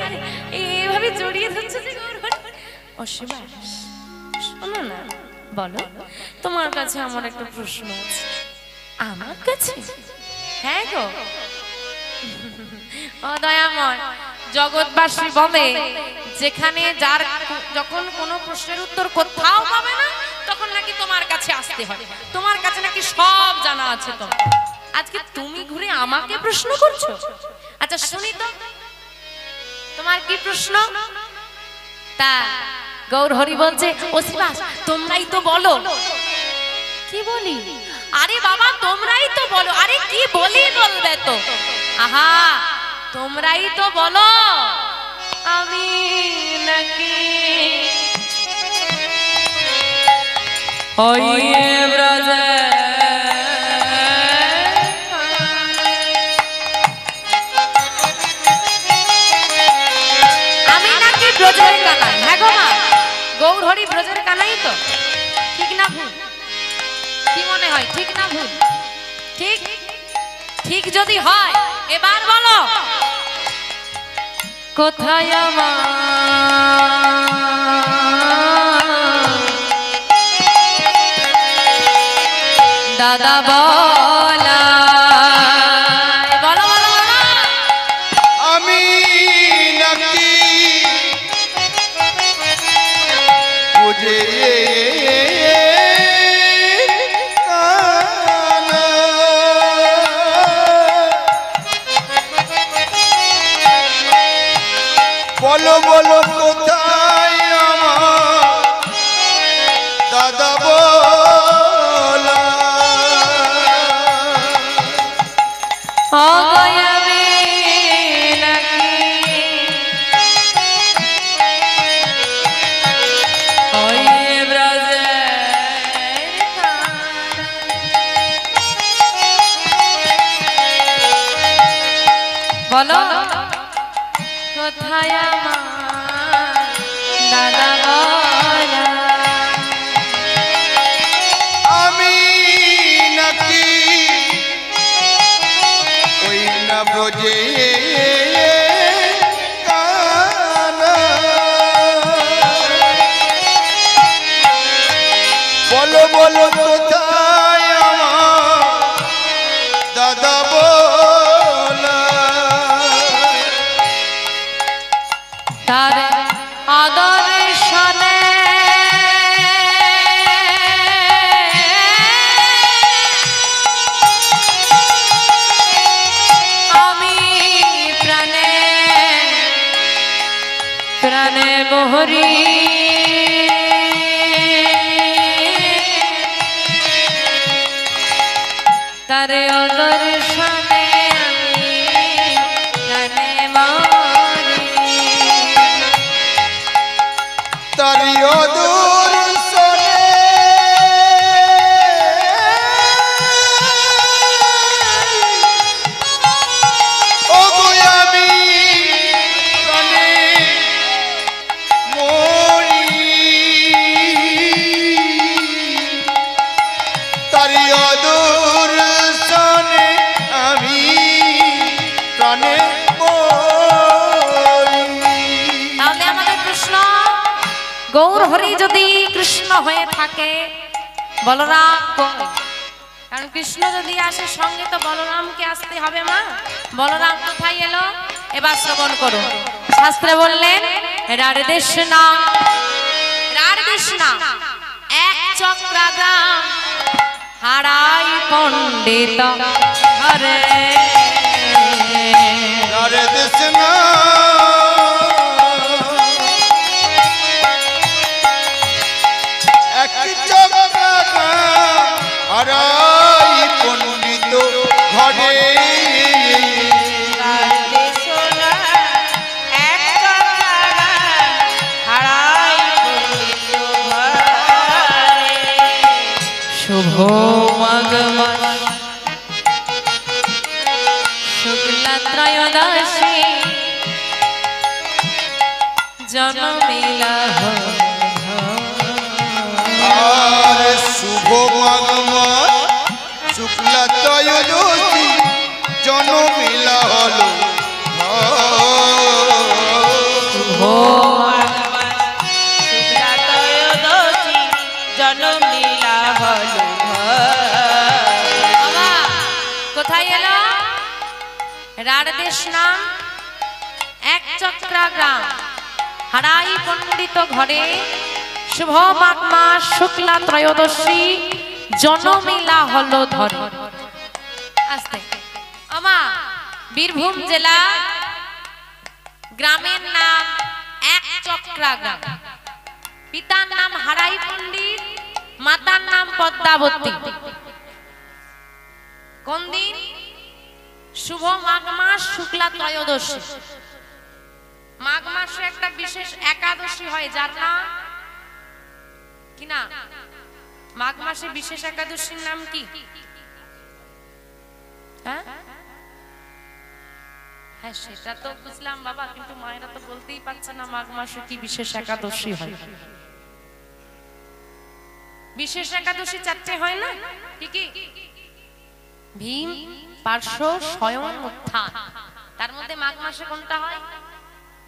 এইভাবে জড়িয়ে ধরছে যে গৌর হরি। ও শ্রীবাস, শোনো না, বলো, তোমার কাছে আমার একটা প্রশ্ন আছে। আমার কাছে? হ্যাঁ গো। ও দয়াময়, জগৎবাসী বলে যেখানে যার যখন কোনো প্রশ্নের উত্তর কোথাও পাবে না, তখন নাকি তোমার কাছে আসতে হয়, তোমার কাছে নাকি সব জানা আছে। তো আজকে তুমি ঘুরে আমাকে প্রশ্ন করছো? আচ্ছা শুনি তো, তোমার কি প্রশ্ন? তা গৌর হরি বলছে ও শ্রীবাস, তোমরাই তো বলো। কি বলি? আরে বাবা তোমরাই তো বলো। আরে কি বলি বলবে তো? আহা, তোমরাই তো বলো। আমি নাকি ওই ব্রজে আমি নাকি ব্রজের কানাই। হ্যাঁ গো মা, গৌর হরি ব্রজের কানাই তো? ঠিক না ভুল? কি মনে হয়, ঠিক না ভুল? ঠিক। ঠিক যদি হয় এবার বলো, কোথায় আমার দাদা বলা? বলো বলো বলো। আমি নাকি বুঝে বলো বলো কোথায় আমার দাদা বলা? আমি নাকি ওই ব্রজের বলো কোথায় আমার দাদা বলা? আমি নাকি ওই না ব্রজে কানা? বলো বলো কোথায় আমার দাদা বলা? তার আদরের সনে আমি প্রাণে প্রাণে মোহরি। তার আদরের সনে আমি প্রাণে মোহরি। গৌর হরি যদি কৃষ্ণ হয়ে থাকে বলরাম কই? কারণ কৃষ্ণ যদি আসে সঙ্গে তো বলরামকে আসতে হবে মা। বলরাম কোথায় এলো এবার শ্রবণ করো। শাস্ত্রে বললেন রাধে কৃষ্ণ রাধে কৃষ্ণ এক চক্রাগ্রাম হারাই পণ্ডিত হরে রাধে কৃষ্ণ এক চক্রাগ্রাম হারাই পণ্ডিত ঘরে শুভ মাঘ মাস শুক্লা ত্রয়োদশী জনমিলা আর শুভ মাঘ মাস শুক্লা ত্রয়োদশী জনমিলা হলো শুভ কোথায় এলো রাধেশ নাম এক চক্রাগ্রাম হারাই পণ্ডিত ঘরে শুভ মাঘ মাস শুক্লা ত্রয়োদশী জনমিলা হলো ধরে। আস্তে আমা বীরভূম জেলা গ্রামের নাম এক চক্রাগ্রাম, পিতার নাম হারাই পণ্ডিত, মাতার নাম পদ্মাবতী। কোন দিন? শুভ মাঘ মাস শুক্লা ত্রয়োদশী। মাঘ মাসে একটা বিশেষ একাদশী হয় যার নাম কি না? মাঘ মাসে বিশেষ একাদশীর নাম কি? হ্যাঁ হ্যাঁ সেটা তো বুঝলাম বাবা, কিন্তু মায়েরা তো বলতেই পারছে না মাঘ মাসে কি বিশেষ একাদশী হয়। বিশেষ একাদশী চারটে হয় না? কি কি? ভীম, পার্শ্ব, স্বয়ং, উত্থান। তার মধ্যে মাঘ মাসে কোনটা হয়?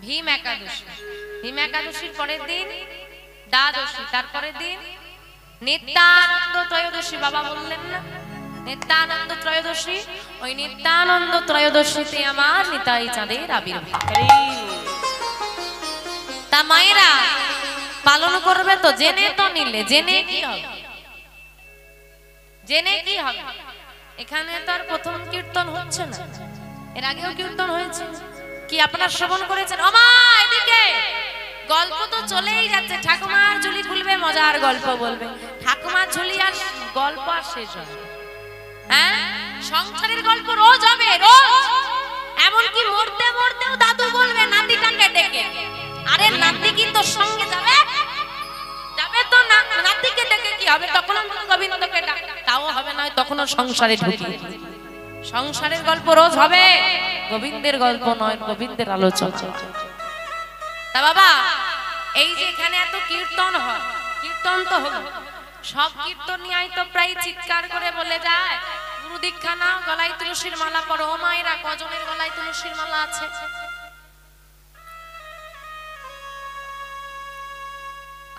ভীম একাদশী। ভীম একাদশীর পরের দিন দ্বাদশী, তারপরের দিন নিত্যানন্দ ত্রয়োদশী। বাবা বললেন না নিত্যানন্দ ত্রয়োদশী? ওই নিত্যানন্দ ত্রয়োদশীতে আমার নিতাই চাঁদের আবির্ভাব। তা মায়েরা পালন করবে তো জেনে তো নিলে, জেনে কি হবে? জেনে কি হবে? এখানে তো আর প্রথম কীর্তন হচ্ছে না, এর আগেও কীর্তন হয়েছে। কি আপনারা শ্রবণ করেছেন? ওমা এদিকে গল্প তো চলেই যাচ্ছে। ঠাকুমার ঝুলি খুলবে, মজার গল্প বলবে। ঠাকুমার ঝুলি আর গল্প আর শেষ হবে? হ্যাঁ, সংসারের গল্প রোজ হবে, রোজ। এমনকি মরতে মরতেও দাদু বলবে নাতিটাকে ডেকে, আরে নাতি কি তোর সঙ্গে যাবে? যাবে তো না, নাতিকে ডেকে কি হবে? তখন গোবিন্দকে ডাক, তাও হবে না, তখনও সংসারে ঢুকি। সংসারের গল্প রোজ হবে, গোবিন্দের গল্প নয়, গোবিন্দের আলোচনা। তা বাবা এই যে এখানে এত কীর্তন হয়, কীর্তন তো হলো, সব কীর্তনিয়াই তো প্রায় চিৎকার করে বলে যায় গুরু দীক্ষা নাও, গলায় তুলসীর মালা পরো। ও মায়েরা কজনের গলায় তুলসীর মালা আছে?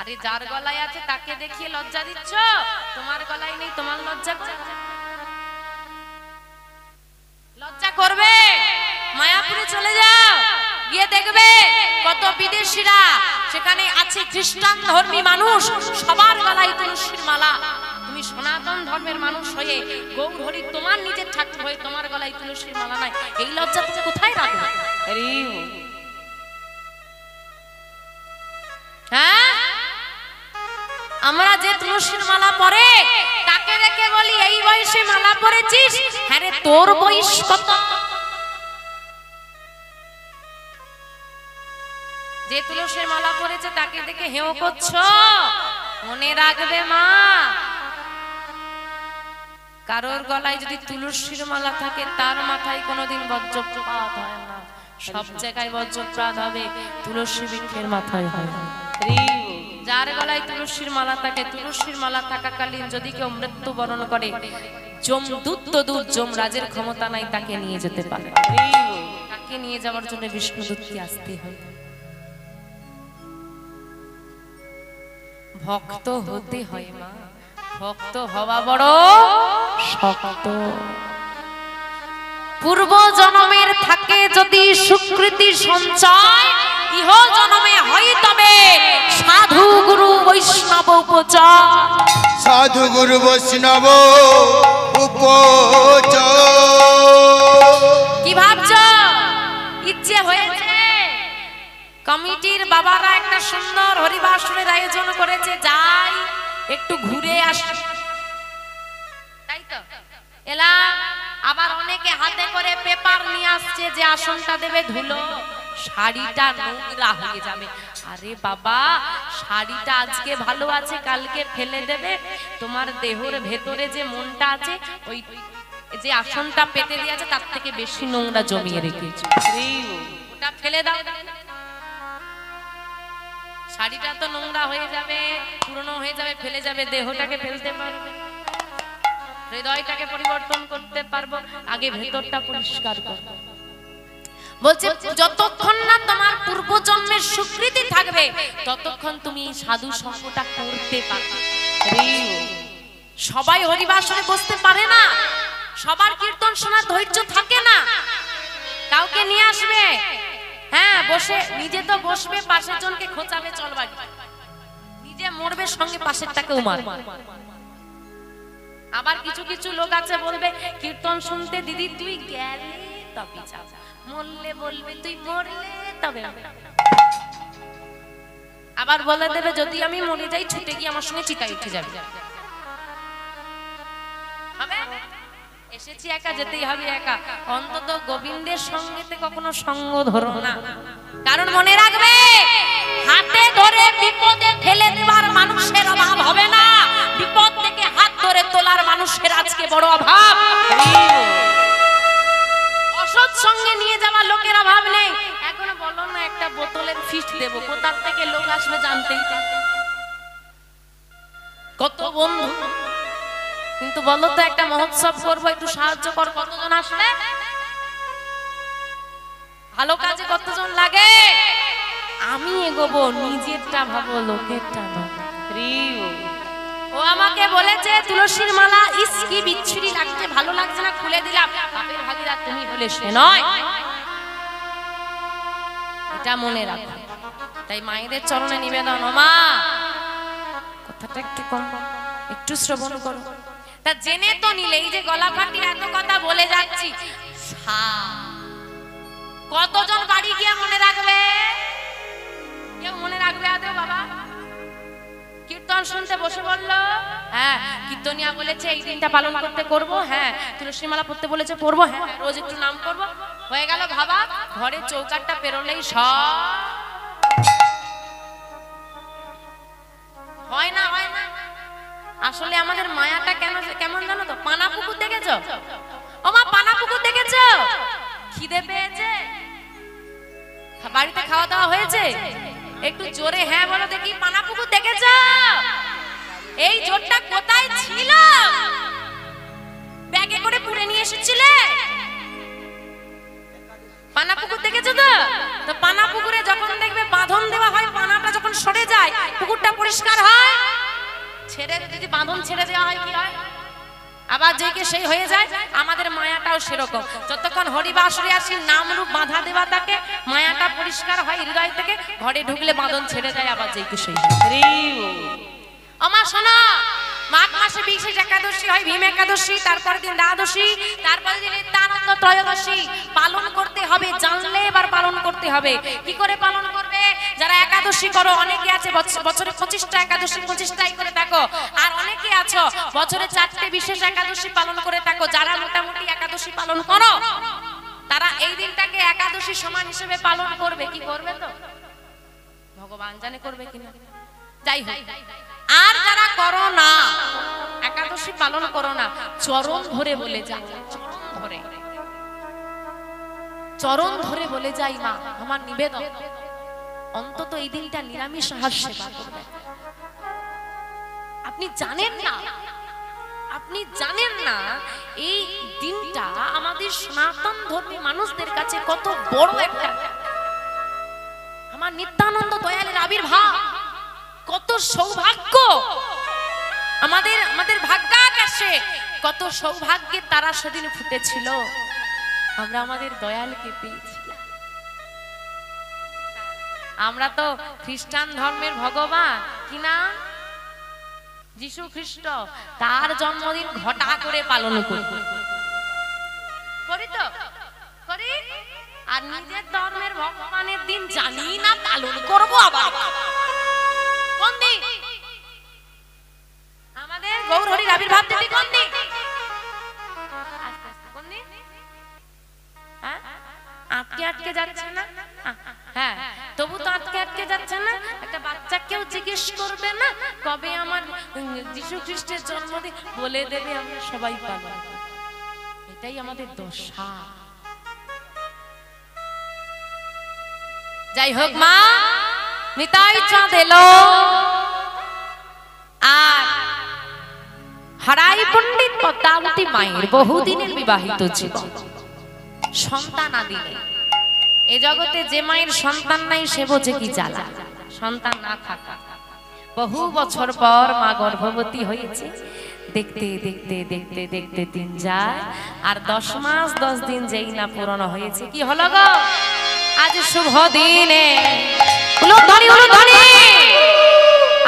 আরে যার গলায় আছে তাকে দেখিয়ে লজ্জা দিচ্ছ, তোমার গলায় নেই, তোমার লজ্জা করে? লজ্জা করবে? মায়াপুরে চলে যাও, গিয়ে দেখবে কত বিদেশিরা সেখানে আছে, খ্রিস্টান ধর্মী মানুষ, সবার গলায় তুলসীর মালা। তুমি সনাতন ধর্মের মানুষ হয়ে গৌর হরি তোমার নিজের ঠাকুর হয়ে তোমার গলায় তুলসীর মালা নাই, এই লজ্জা তুমি কোথায় রাখবে? হ্যাঁ, আমরা যে তুলসীর মালা পরে তাকে দেখে বলি এই বয়সে মালা পরেছিস? হ্যাঁ রে, তোর বয়স কত? যে তুলসীর মালা পরেছে তাকে দেখে হেও করছো? মনে রাখবে মা, কারোর গলায় যদি তুলসীর মালা থাকে তার মাথায় কোনোদিন বজ্রপাত হয় না। সব জায়গায় বজ্রপাত হবে, তুলসী বৃক্ষের মাথায় হয়। যার গলায় তুলসীর মালা থাকে, তুলসীর মালা থাকাকালীন যদি কেউ মৃত্যুবরণ করে, যমদূত তো দূত, যমরাজের ক্ষমতা নাই তাকে নিয়ে যেতে পারে। তাকে নিয়ে যাওয়ার জন্য বিষ্ণুদূতকে আসতে হয়। ভক্ত হতে হয় মা, ভক্ত হওয়া বড় শক্ত। পূর্ব জন্মের থাকে যদি সুকৃতি সঞ্চয়, ইহ জন্মে হয় তবে সাধু গুরু বৈষ্ণব উপচয়। সাধু গুরু বৈষ্ণব উপচয়। কি ভাবছ? ইচ্ছে হয়েছে? কমিটির বাবারা একটা সুন্দর হরিবাসরের আয়োজন করেছে, যাই একটু ঘুরে আসি, তাই তো এলাম। আবার অনেকে হাতে করে পেপার নিয়ে আসছে যে আসনটা দেবে ধুলো, শাড়িটা নোংরা হয়ে যাবে। আরে বাবা, শাড়িটা আজকে ভালো আছে, কালকে ফেলে দেবে। তোমার দেহের ভেতরে যে মনটা আছে, ওই যে আসনটা পেতে দিয়ে আছে তার থেকে বেশি নোংরা জমিয়ে রেখেছে, ওটা ফেলে দাও। শাড়িটা তো নোংরা হয়ে যাবে, পুরনো হয়ে যাবে, ফেলে যাবে, দেহটাকে ফেলতে পারবে, হৃদয়টাকে পরিবর্তন করতে পারবো, আগে ভেতরটা পরিষ্কার করবো। বলছে যতক্ষণ না তোমার পূর্বজন্মের স্বীকৃতি থাকবে ততক্ষণ তুমি সাধু সঙ্গটা করতে পারবে। সবাই হরিবাসরে বসতে পারে না, সবার কীর্তন শোনার ধৈর্য থাকে না। কাউকে নিয়ে আসবে, হ্যাঁ বসে, নিজে তো বসবে, পাশের জনকে খোঁচাবে চল বাড়ি, নিজে মরবে সঙ্গে পাশেরটাকেও মারবে। আবার কিছু কিছু লোক আছে বলবে কীর্তন শুনতে, দিদি তুই গেলে তবে যা, মরলে বলবে তুই মরলে তবে। আবার বলে দেবে যদি আমি মরে যাই ছুটে গিয়ে আমার সঙ্গে চিতায় উঠে যাবে। এসেছি একা, যেতেই হবে একা। অন্তত গোবিন্দের সঙ্গেতে কখনো সঙ্গ ধরো না, কারণ মনে রাখবে হাতে ধরে বিপদে ফেলে দেওয়ার মানুষের অভাব হবে না, বিপদ থেকে হাত ধরে তোলার মানুষের আজকে বড় অভাব। অসৎ সঙ্গে নিয়ে যাওয়া লোকের অভাব নেই। এখনো বলো না একটা বোতলের ফিস্ট দেবো, কোথা থেকে লোক আসবে জানতেই কত বন্ধু, কিন্তু বলো তো একটা মহোৎসব করবো, একটু সাহায্য কর, কতজন আসবে? ভালো কাজে কতজন লাগে? আমি এগোবো, নিজেরটা ভাবো, লোকেরটা না। ও আমাকে বলেছে তুলসীর মালা ইস কি বিচ্ছিরি লাগছে, ভালো লাগছে না, খুলে দিলাম। বাপের ভাগিরা তুমি বলে সে নয়, এটা মনে রাখো। তাই মায়েদের চরণে নিবেদন, ও মা কথাটা একটু কম, একটু শ্রবণ করো। তা জেনে তো নিলে, এই যে গলা ফাটিয়ে এত কথা বলে যাচ্ছি, কতজন বাড়ি গিয়ে মনে রাখবে? কেউ মনে রাখবে আদৌ বাবা? কীর্তন শুনতে বসে বললো, হ্যাঁ কীর্তনিয়া বলেছে এই দিনটা পালন করতে করবো, হ্যাঁ তুলসী মালা পড়তে বলেছে পড়বো, হ্যাঁ রোজ একটু নাম করবো, হয়ে গেল ভাবা। ঘরে চৌকাটটা পেরোলেই সব হয় না, হয় না। আসলে আমাদের মায়াটা কেন কেমন জানো তো? পানা পুকুর দেখেছো? ও মা পানা পুকুর দেখেছো? খিদে পেয়েছে, বাড়িতে খাওয়া দাওয়া হয়েছে, একটু জোরে হ্যাঁ বলো দেখি। পানা পুকুর দেখেছো? এই জোরটা কোথায় ছিল? ব্যাগে করে পুড়ে নিয়ে এসেছিলে? পানা পুকুর দেখেছো তো? তো পানা পুকুরে যখন দেখবে বাঁধন দেওয়া হয়, পানাটা যখন সরে যায় পুকুরটা পরিষ্কার হয়। ছেড়ে যদি বাঁধন ছেড়ে দেওয়া হয় কি হয়? আবার যে কে সেই হয়ে যায়। আমাদের মায়াটাও সেরকম, যতক্ষণ হরিবাসরে আসি নাম রূপ বাঁধা দেওয়া থাকে, মায়াটা পরিষ্কার হয় হৃদয় থেকে, ঘরে ঢুকলে বাঁধন ছেড়ে যায়, আবার যে কে সেই। আমার শোনা, মাঘ মাসে বিশেষ একাদশী হয়, ভীম একাদশী, তারপরে দিন দ্বাদশী, তারপরে দিন নিত্যানন্দ ত্রয়োদশী। পালন করতে হবে, জানলে এবার পালন করতে হবে। কি করে পালন করবে? যারা একাদশী করো, অনেকে আছে বছরে 25টা একাদশী 25টাই করে থাকো, আর অনেকে আছো বছরে 4টে বিশেষ একাদশী পালন করে থাকো। যারা মোটামুটি একাদশী পালন করো তারা এই দিনটাকে একাদশী সমান হিসেবে পালন করবে। কি করবে তো ভগবান জানে করবে কিনা, যাই হোক। আর যারা করো না, একাদশী পালন করো না, চরণ ধরে বলে যাই, চরণ ধরে বলে যাই, মা আমার নিবেদন অন্তত এই দিনটা নিরামিষ আহার সেবা করবে। আপনি জানেন না, আপনি জানেন না এই দিনটা আমাদের সনাতন ধর্মী মানুষদের কাছে কত বড় একটা, আমার নিত্যানন্দ দয়ালের আবির্ভাব, কত সৌভাগ্য আমাদের আমাদের ভাগ্যাকাশে, কত সৌভাগ্যের তারা সেদিন ফুটেছিল, আমরা আমাদের দয়ালকে পেয়েছিলাম। আমরা তো খ্রিস্টান ধর্মের ভগবান কি না, যিশু খ্রিস্ট, তার জন্মদিন ঘটা করে পালন করি তো করি, আর নিজের ধর্মের ভগবানের দিন জানি না পালন করবো আবার কোন দিন? আমাদের গৌর হরির আবির্ভাব তিথি কোন দিন? কোন দিন? আটকে আটকে যাচ্ছে না? হ্যাঁ, তবু তো আটকে আটকে যাচ্ছে না। একটা বাচ্চাকেও জিজ্ঞেস করবে না কবে আমার যিশু খ্রিস্টের জন্মদিন, বলে দেবে আমরা সবাই পালন। এটাই আমাদের দশা। যাই হোক, মা নিতাই চাঁদ এলো, আর হারাই পণ্ডিত পদ্মাবতী মায়ের বহুদিনের বিবাহিত জীবন, সন্তান আদি নেই। এ জগতে যে মায়ের সন্তান নাই সে বোঝে কি জ্বালা, সন্তান না থাকা। বহু বছর পর মা গর্ভবতী হয়েছে। দেখতে দেখতে দেখতে দেখতে দিন যায়, আর 10 মাস 10 দিন যেই না পূরণ হয়েছে, কি হলো গো? আজ শুভ দিনে,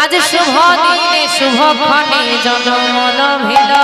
আজ শুভ দিনে শুভ ক্ষণে জনমন ভিড়